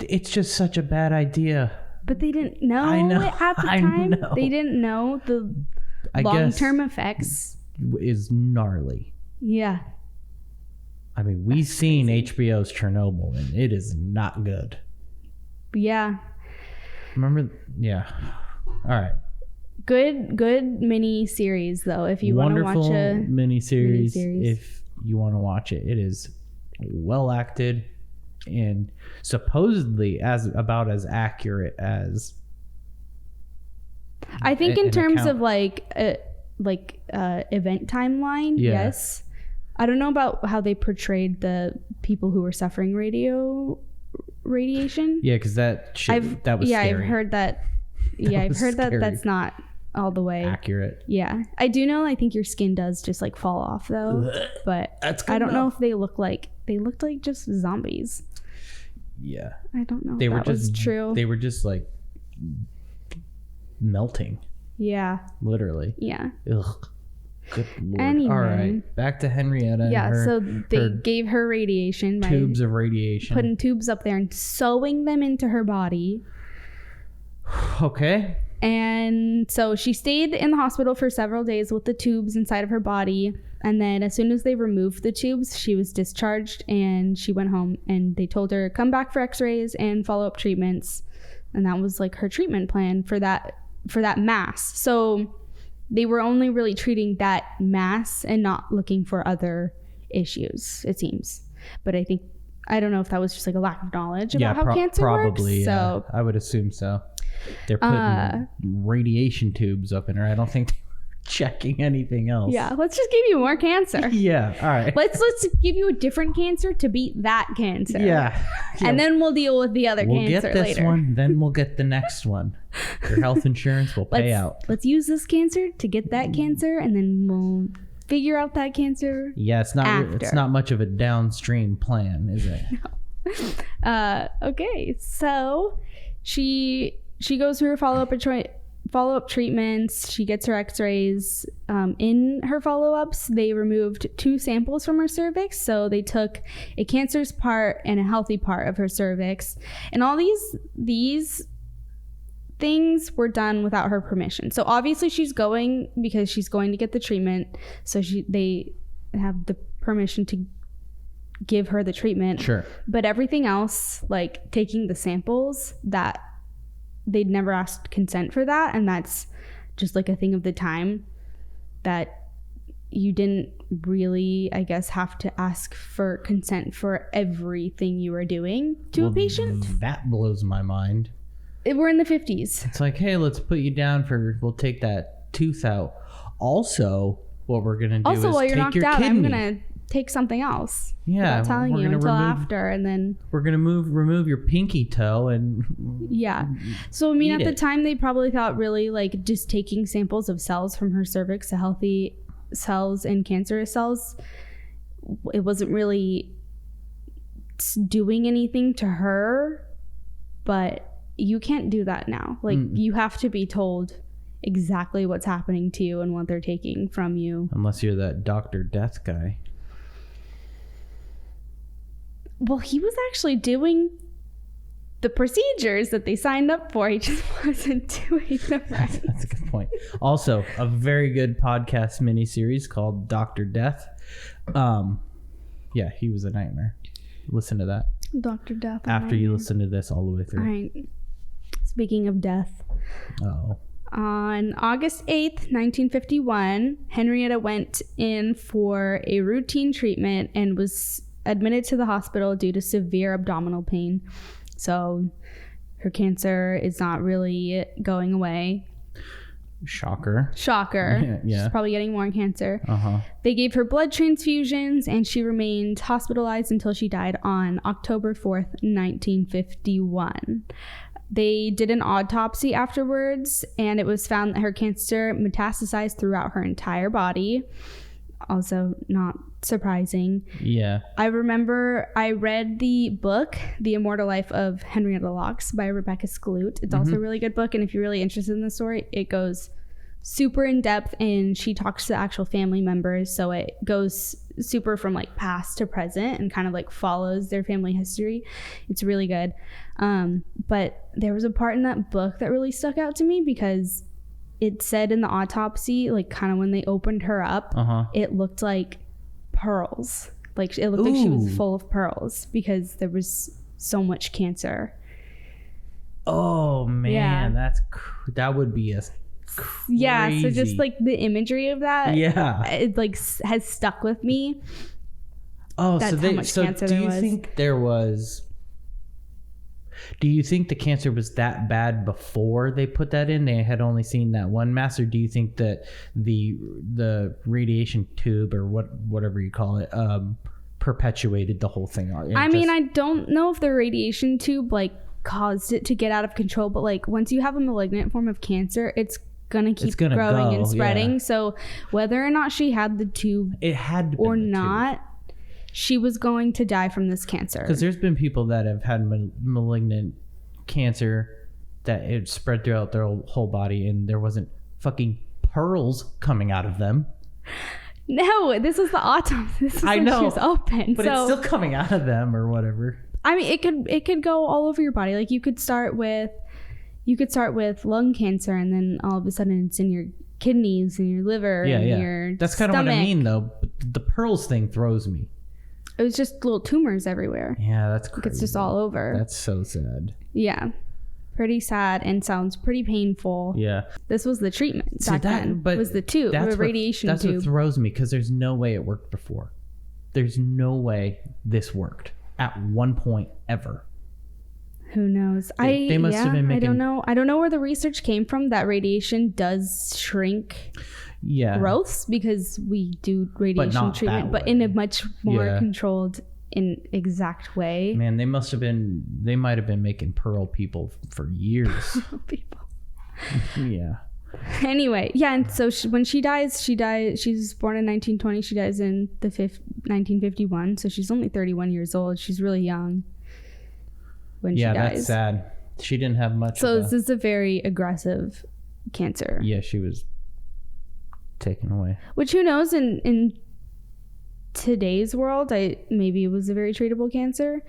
it's just such a bad idea. But they didn't know it at the time. They didn't know the long-term effects. Is gnarly. Yeah. I mean, we've seen HBO's Chernobyl, and it is not good. Yeah. Remember? Yeah. All right. Good mini series though. If you want to watch a mini series, if you want to watch it, it is well acted and supposedly about as accurate as. I think in terms of like event timeline, yes. I don't know about how they portrayed the people who were suffering radiation. Yeah, because that was scary. I've heard that. Yeah, I've heard that that's not all the way accurate. Yeah, I do know. I think your skin does just like fall off though, but I don't know if they looked like just zombies. Yeah, I don't know. That was true. They were just like melting. Yeah, literally. Yeah. Ugh. Good Lord. Anyway. All right, back to Henrietta. Yeah, so they gave her radiation by tubes of radiation, putting tubes up there and sewing them into her body. Okay. And so she stayed in the hospital for several days with the tubes inside of her body. And then as soon as they removed the tubes, she was discharged and she went home. And they told her, come back for x-rays and follow-up treatments. And that was like her treatment plan for that for that mass. So they were only really treating that mass and not looking for other issues, it seems. But I don't know if that was just like a lack of knowledge about how cancer probably, works. So I would assume so. They're putting radiation tubes up in her. I don't think they were checking anything else. Yeah, let's just give you more cancer. Yeah, all right. Let's give you a different cancer to beat that cancer. Yeah. And then we'll deal with the other cancer later. We'll get this one, then we'll get the next one. Your health insurance will pay out. Let's use this cancer to get that cancer, and then we'll figure out that cancer. Yeah, it's not much of a downstream plan, is it? No. Okay, so she goes through her follow-up treatments. She gets her x-rays. In her follow-ups, they removed 2 samples from her cervix. So they took a cancerous part and a healthy part of her cervix, and all these things were done without her permission. So obviously she's going because she's going to get the treatment. So they have the permission to give her the treatment. Sure. But everything else, like taking the samples, that they'd never asked consent for that. And that's just like a thing of the time that you didn't really, I guess, have to ask for consent for everything you were doing to a patient. That blows my mind. We're in the 50s. It's like, hey, let's put you down we'll take that tooth out. Also, what we're going to do is while you're take knocked your out, kidney. I'm going to take something else. Yeah. Without telling you until after, and then... We're going to remove your pinky toe and... Yeah. So, I mean, at the time, they probably thought really, like, just taking samples of cells from her cervix, the healthy cells and cancerous cells, it wasn't really doing anything to her, but... You can't do that now. Like, you have to be told exactly what's happening to you and what they're taking from you. Unless you're that Dr. Death guy. Well, he was actually doing the procedures that they signed up for. He just wasn't doing them right. That's a good point. Also, a very good podcast miniseries called Dr. Death. Yeah, he was a nightmare. Listen to that. Dr. Death. After you listen to this all the way through. All right. Speaking of death. Oh. On August 8th, 1951, Henrietta went in for a routine treatment and was admitted to the hospital due to severe abdominal pain. So her cancer is not really going away. Shocker. Yeah. She's probably getting more cancer. They gave her blood transfusions, and she remained hospitalized until she died on October 4th, 1951. They did an autopsy afterwards, and it was found that her cancer metastasized throughout her entire body. Also not surprising. Yeah. I remember I read the book, The Immortal Life of Henrietta Lacks by Rebecca Skloot. It's also a really good book, and if you're really interested in the story, it goes super in depth, and she talks to the actual family members, so it goes super from like past to present and kind of like follows their family history. It's really good. But there was a part in that book that really stuck out to me because it said in the autopsy, like kind of when they opened her up, it looked like pearls. Like it looked like she was full of pearls because there was so much cancer. Oh man, that would be a crazy. Yeah, so just like the imagery of that, it like has stuck with me. Oh, that's how much cancer do you think there was? Do you think the cancer was that bad before they put that in? They had only seen that one mass, or do you think that the radiation tube or whatever you call it perpetuated the whole thing? I mean, I don't know if the radiation tube like caused it to get out of control, but like once you have a malignant form of cancer, it's gonna keep growing and spreading. Yeah. So whether or not she had the tube, it had to or not. She was going to die from this cancer. Because there's been people that have had malignant cancer that it spread throughout their whole body, and there wasn't fucking pearls coming out of them. No, this was the autopsy. This was I know, she was open, but it's still coming out of them or whatever. I mean, it could go all over your body. Like you could start with lung cancer, and then all of a sudden it's in your kidneys and your liver and your That's kind of what I mean, though. But the pearls thing throws me. It was just little tumors everywhere. Yeah, that's crazy. Like it's just all over. That's so sad. Yeah. pretty sad and sounds pretty painful. Yeah. This was the treatment back then. But was the tube, the radiation tube. That's what throws me, because there's no way it worked before. There's no way this worked at one point ever. Who knows? They must have been making... I don't know where the research came from that radiation does shrink growths, because we do radiation treatment, but in a much more controlled and exact way. Man, they might have been making pearl people for years. People. Yeah. Anyway, and so when she dies, she's born in 1920. She dies in 1951. So she's only 31 years old. She's really young when she dies. Yeah, that's sad. She didn't have much. So this is a very aggressive cancer. Yeah, she was taken away. Which, who knows, in today's world, maybe it was a very treatable cancer.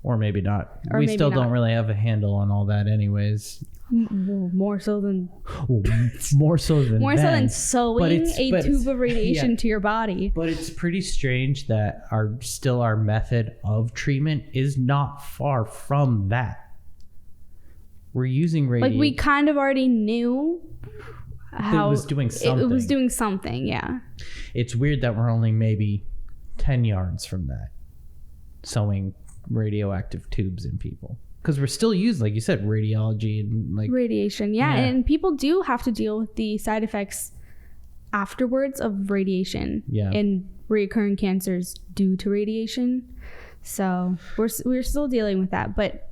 Or maybe not. We still don't really have a handle on all that anyways. More so than sewing a tube of radiation to your body. But it's pretty strange that our method of treatment is not far from that. We're using radiation. Like, we kind of already knew how it was doing something. It was doing something, yeah. It's weird that we're only maybe 10 yards from that, sewing radioactive tubes in people. Because we're still using, like you said, radiology and like radiation. Yeah. And people do have to deal with the side effects afterwards of radiation. Yeah. And recurring cancers due to radiation. So we're still dealing with that. But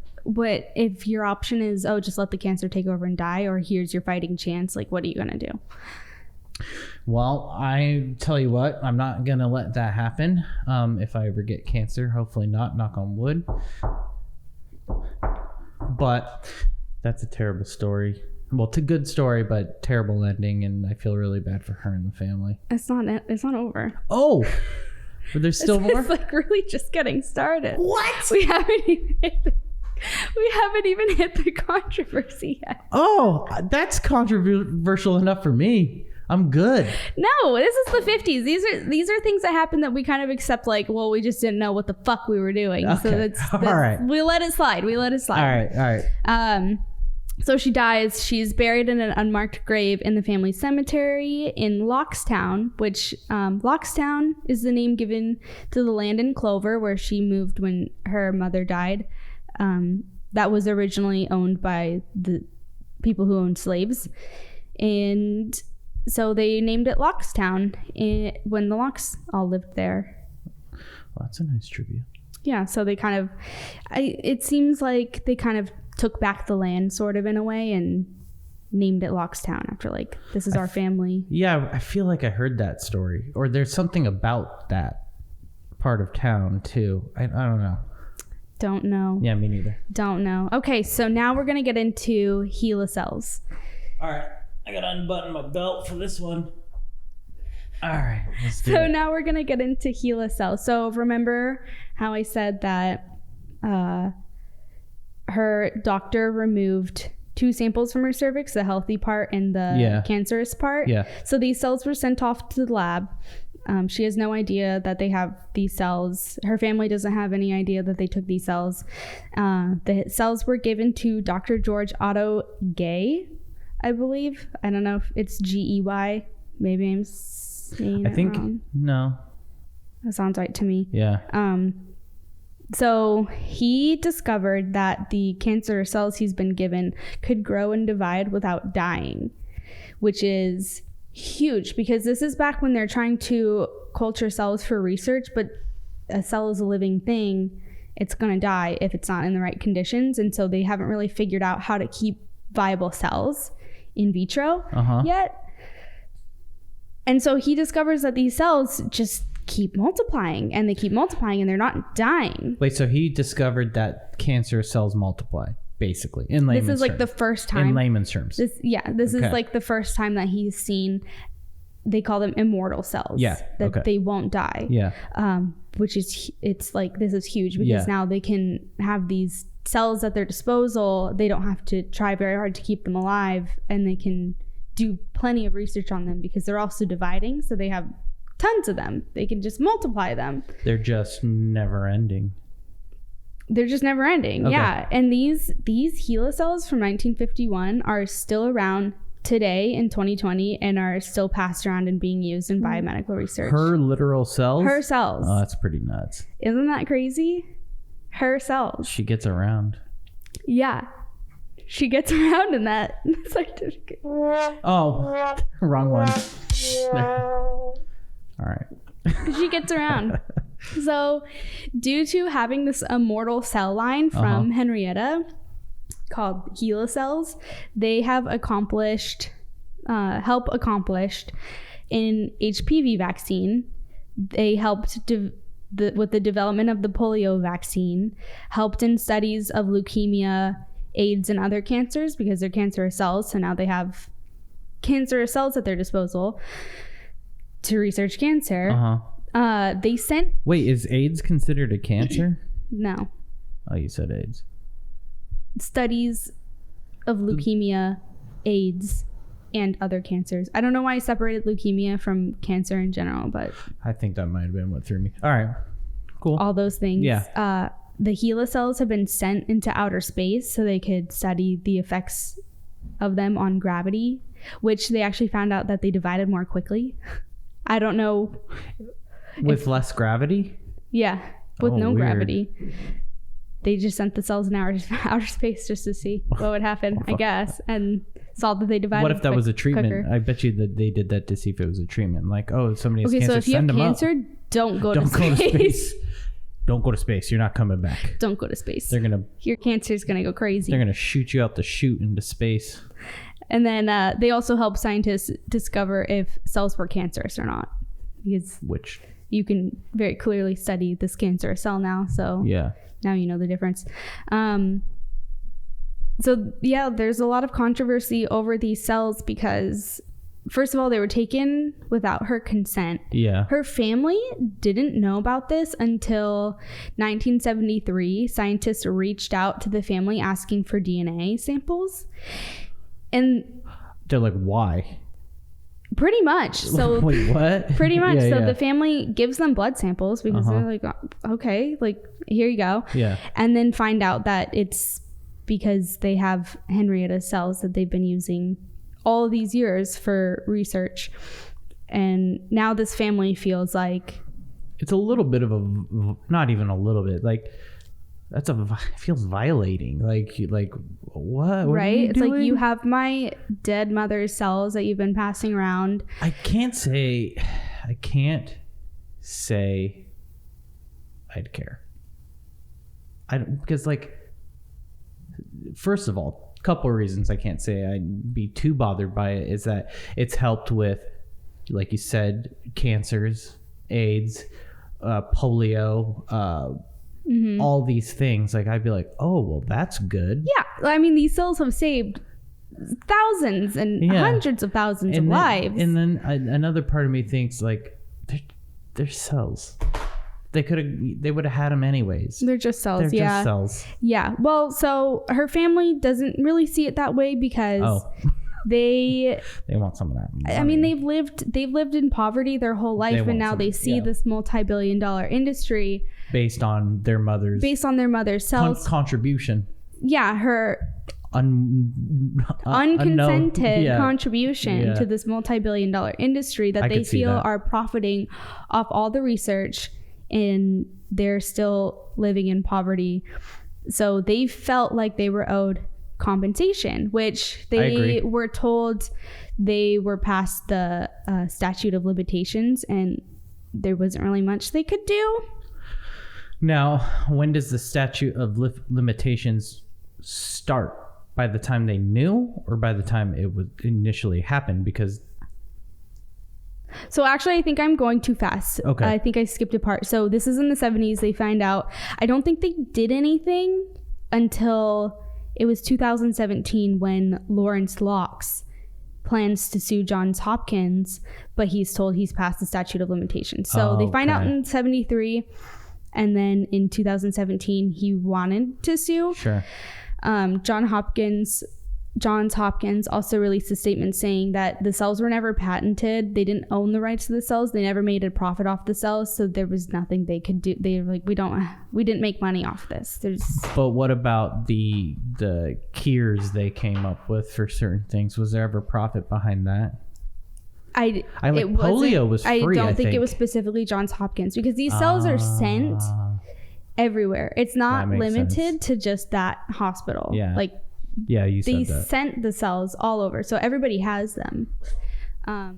if your option is, just let the cancer take over and die, or here's your fighting chance, like, what are you going to do? Well, I tell you what, I'm not going to let that happen. If I ever get cancer, hopefully not, knock on wood. But that's a terrible story. Well, it's a good story, but terrible ending, and I feel really bad for her and the family. It's not over. Oh, but there's still more? It's like really just getting started. What? We haven't even hit the controversy yet. Oh, that's controversial enough for me. I'm good. No, this is the 50s. These are things that happen that we kind of accept, like, well, we just didn't know what the fuck we were doing. Okay. So that's all right. We let it slide. All right. So she dies. She's buried in an unmarked grave in the family cemetery in Lockstown, which Lockstown is the name given to the land in Clover where she moved when her mother died. That was originally owned by the people who owned slaves. And so they named it Lockstown when the Locks all lived there. Well, that's a nice trivia. Yeah, so they kind of... it seems like they kind of took back the land, sort of, in a way, and named it Lockstown after, like, this is our family. Yeah, I feel like I heard that story. Or there's something about that part of town, too. I don't know. Don't know. Yeah, me neither. Don't know. Okay, so now we're going to get into HeLa cells. All right. I got to unbutton my belt for this one. All right. Let's do it. Now we're going to get into HeLa cells. So remember how I said that her doctor removed 2 samples from her cervix, the healthy part and the cancerous part? Yeah. So these cells were sent off to the lab. She has no idea that they have these cells. Her family doesn't have any idea that they took these cells. The cells were given to Dr. George Otto Gay, I believe. I don't know if it's Gey. Maybe I'm saying it wrong. No. That sounds right to me. Yeah. So he discovered that the cancer cells he's been given could grow and divide without dying, which is huge because this is back when they're trying to culture cells for research, but a cell is a living thing. It's going to die if it's not in the right conditions. And so they haven't really figured out how to keep viable cells in vitro yet. And so he discovers that these cells just keep multiplying and they keep multiplying and they're not dying. Wait, so he discovered that cancer cells multiply, basically, in layman's terms. This is like the first time. In layman's terms. This is like the first time that he's seen, they call them immortal cells. Yeah. That they won't die. Yeah. Which is, it's like, this is huge because now they can have these cells at their disposal. They don't have to try very hard to keep them alive, and they can do plenty of research on them because they're also dividing. So they have tons of them. They can just multiply them. They're just never ending. They're just never ending. Okay. Yeah. And these HeLa cells from 1951 are still around today in 2020 and are still passed around and being used in biomedical research. Her literal cells? Her cells. Oh, that's pretty nuts. Isn't that crazy? Her cells. She gets around. Yeah. She gets around in that certificate. Oh, wrong one. All right. She gets around. So, due to having this immortal cell line from Henrietta called HeLa cells, they have accomplished in HPV vaccine. They helped with the development of the polio vaccine, helped in studies of leukemia, AIDS, and other cancers because they're cancerous cells. So now they have cancerous cells at their disposal to research cancer. They sent... Wait, is AIDS considered a cancer? No. Oh, you said AIDS. Studies of leukemia, AIDS, and other cancers. I don't know why I separated leukemia from cancer in general, but... I think that might have been what threw me. All right. Cool. All those things. Yeah. The HeLa cells have been sent into outer space so they could study the effects of them on gravity, which they actually found out that they divided more quickly. I don't know. With less gravity? Yeah, with no weird. Gravity. They just sent the cells in outer space just to see what would happen, I guess, and saw that they divided. What if that was a treatment? quicker. I bet you that they did that to see if it was a treatment. Like, oh, somebody has cancer, so if you have send them cancer, up. don't go to space. Don't go to space. You're not coming back. Don't go to space. Your cancer is gonna go crazy. They're gonna shoot you out the chute into space. And then they also help scientists discover if cells were cancerous or not, because you can very clearly study this cancerous cell now. So yeah, now you know the difference. So yeah, there's a lot of controversy over these cells because, first of all, they were taken without her consent. Yeah. Her family didn't know about this until 1973. Scientists reached out to the family asking for DNA samples. And they're like, why? Pretty much. So wait, what? Pretty much. Yeah, so yeah. the family gives them blood samples because they're like, okay, like, here you go. Yeah. And then find out that it's because they have Henrietta cells that they've been using all these years for research. And now this family feels like it's a little bit of not even a little bit, like it feels violating. Like what right? It's doing? like, you have my dead mother's cells that you've been passing around. I can't say I'd care. Because, like, first of all, a couple of reasons I can't say I'd be too bothered by it is that it's helped with, like you said, cancers, AIDS, polio, all these things. Like, I'd be like, oh, well, that's good. Yeah. I mean, these cells have saved thousands and hundreds of thousands of lives. And then another part of me thinks, like, they're cells. They would have had them anyways. They're just cells. They're just cells. Yeah. Well, so her family doesn't really see it that way because they want some of that money. I mean, they've lived in poverty their whole life, and now they see this multi-billion-dollar industry based on their mother's cells contribution. Yeah, her unconsented contribution to this multi-billion-dollar industry that they feel are profiting off all the research, and they're still living in poverty. So they felt like they were owed compensation, which they were told they were past the statute of limitations, and there wasn't really much they could do. Now, when does the statute of limitations start? By the time they knew, or by the time it would initially happen? Because so actually, I think I'm going too fast. Okay. I think I skipped a part. So this is in the 70s. They find out. I don't think they did anything until it was 2017 when Lawrence Locks plans to sue Johns Hopkins, but he's told he's past the statute of limitations. So they find out in 73, and then in 2017 he wanted to sue. Sure. John Hopkins Johns Hopkins also released a statement saying that the cells were never patented. They didn't own the rights to the cells. They never made a profit off the cells, so there was nothing they could do. They were like, we didn't make money off this. But what about the cures they came up with for certain things? Was there ever profit behind that? Polio was free. I don't think it was specifically Johns Hopkins, because these cells are sent everywhere. It's not limited to just that hospital. Yeah. You said that. They sent the cells all over, so everybody has them. I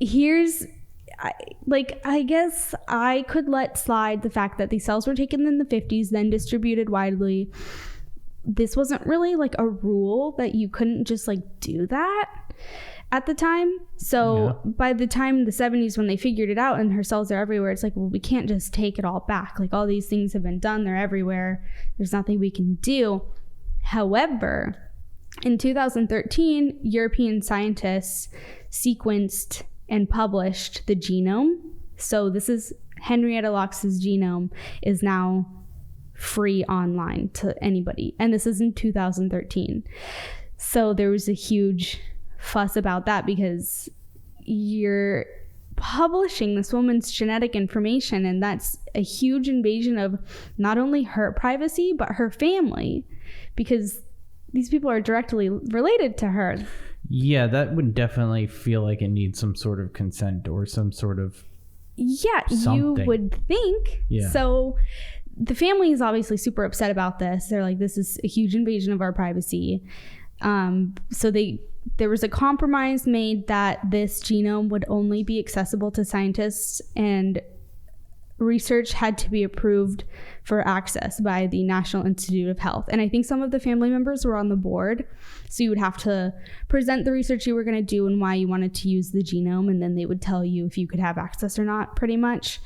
guess I could let slide the fact that these cells were taken in the 50s, then distributed widely. This wasn't really like a rule that you couldn't just like do that at the time. So by the time the 70s, when they figured it out and her cells are everywhere, it's like, well, we can't just take it all back. Like, all these things have been done. They're everywhere. There's nothing we can do. However, in 2013, European scientists sequenced and published the genome. So this is Henrietta Lacks' genome is now free online to anybody. And this is in 2013. So there was a huge fuss about that, because you're publishing this woman's genetic information, and that's a huge invasion of not only her privacy, but her family, because these people are directly related to her. Yeah, that would definitely feel like it needs some sort of consent or some sort of something. You would think. Yeah. So the family is obviously super upset about this. They're like, this is a huge invasion of our privacy. So there was a compromise made that this genome would only be accessible to scientists, and research had to be approved for access by the National Institute of Health. And I think some of the family members were on the board. So you would have to present the research you were going to do and why you wanted to use the genome, and then they would tell you if you could have access or not, pretty much.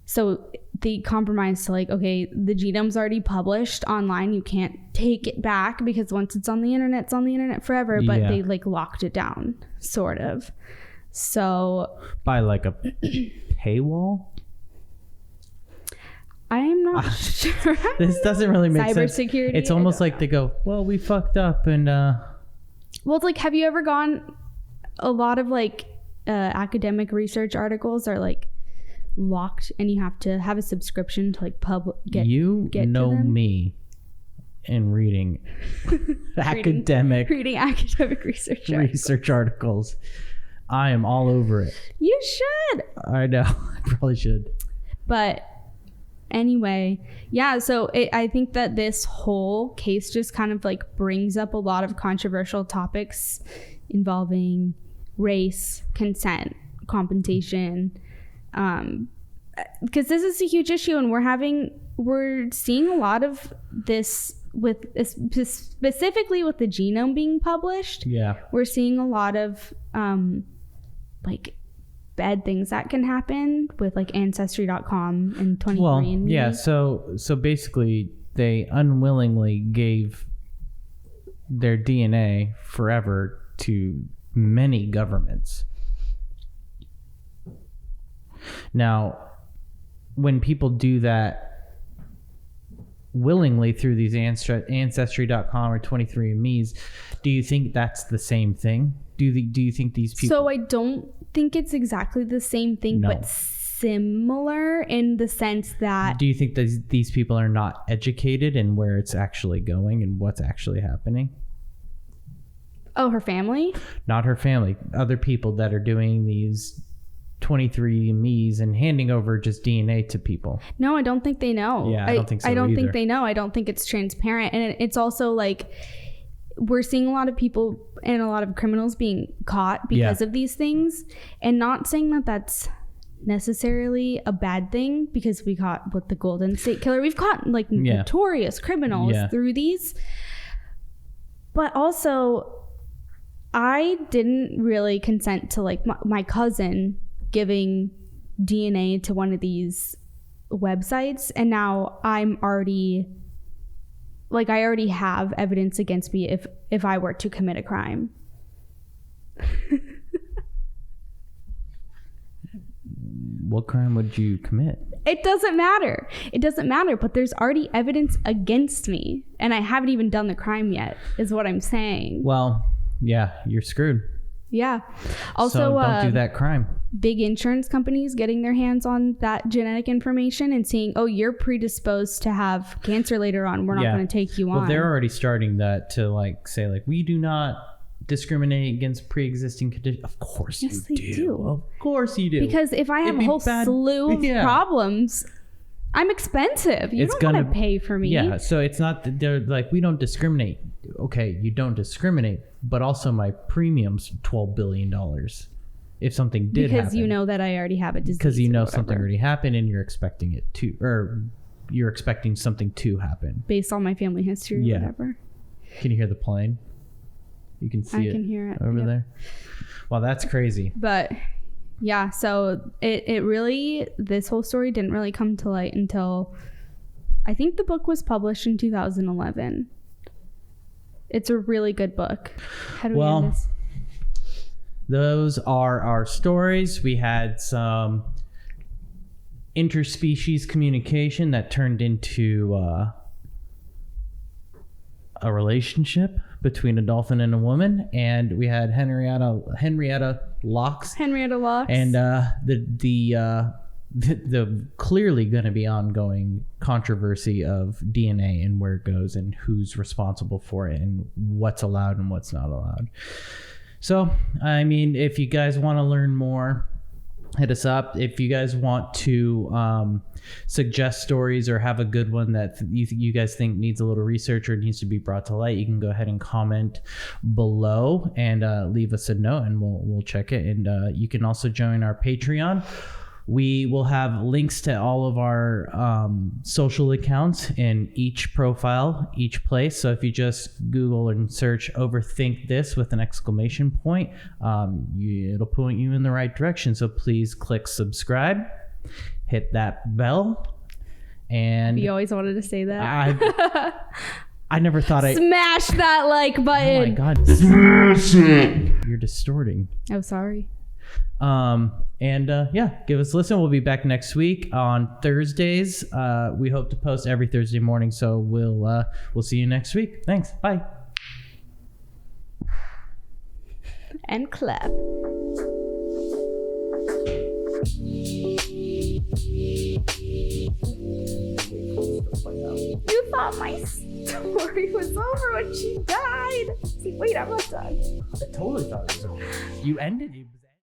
So they compromised to like, okay, the genome's already published online. You can't take it back, because once it's on the internet, it's on the internet forever. But they like locked it down, sort of. So by like a paywall? I'm not sure. This doesn't really make sense. Cybersecurity. It's almost like they go, well, we fucked up, and well, it's like, have you ever gone, a lot of like academic research articles are like locked, and you have to have a subscription to like get me in reading academic research articles. I am all over it. You should. I know. I probably should. But anyway, so I think that this whole case just kind of like brings up a lot of controversial topics involving race, consent, compensation, because this is a huge issue, and we're seeing a lot of this with specifically with the genome being published. We're seeing a lot of like bad things that can happen with like Ancestry.com and 23andMe. So basically they unwillingly gave their DNA forever to many governments. Now, when people do that willingly through these Ancestry.com or 23andMe's, do you think that's the same thing? Do you think these people... So I don't think it's exactly the same thing, but similar in the sense that... Do you think that these people are not educated in where it's actually going and what's actually happening? Oh, her family? Not her family. Other people that are doing these 23andMe's and handing over just DNA to people. No, I don't think they know. Yeah, I don't think so I don't either. think they know. I don't think it's transparent. And it's also like... We're seeing a lot of people and a lot of criminals being caught because of these things, and not saying that that's necessarily a bad thing, because we caught with the Golden State Killer, we've caught like notorious criminals through these. But also, I didn't really consent to like my cousin giving DNA to one of these websites, and now I'm already... Like, I already have evidence against me if I were to commit a crime. What crime would you commit? It doesn't matter. It doesn't matter, but there's already evidence against me, and I haven't even done the crime yet, is what I'm saying. Well, yeah, you're screwed. Yeah. Also, so don't do that crime. Big insurance companies getting their hands on that genetic information and seeing, oh, you're predisposed to have cancer later on. We're not going to take you on. Well, they're already starting that to like say like, we do not discriminate against pre-existing conditions. Of course you do. Of course you do. Because if I have a whole slew of problems, I'm expensive. You don't want to pay for me. Yeah, so it's not that they're like, we don't discriminate. Okay, you don't discriminate, but also my premium's $12 billion. If something did happen. Because you know that I already have a disease. Because you know something already happened and you're expecting it to, or you're expecting something to happen. Based on my family history or whatever. Can you hear the plane? You can see it. I can hear it over there. Wow, that's crazy. But yeah, so it really, this whole story didn't really come to light until, I think the book was published in 2011. It's a really good book. How do we end this? Those are our stories. We had some interspecies communication that turned into a relationship between a dolphin and a woman, and we had Henrietta Lacks. And the clearly going to be ongoing controversy of DNA and where it goes and who's responsible for it and what's allowed and what's not allowed. So, I mean, if you guys want to learn more, hit us up. If you guys want to suggest stories or have a good one that you guys think needs a little research or needs to be brought to light, you can go ahead and comment below and leave us a note, and we'll check it. And you can also join our Patreon. We will have links to all of our social accounts in each profile, each place. So if you just Google and search Overthink This with an exclamation point, it'll point you in the right direction. So please click subscribe, hit that bell. And you always wanted to say that. I never thought Smash that like button. Oh my God. Smash it. You're distorting. Oh, sorry. Give us a listen. We'll be back next week on Thursdays. We hope to post every Thursday morning, so we'll see you next week. Thanks. Bye. And clap. You thought my story was over when she died. See, wait, I'm not done. I totally thought it was over. You ended it.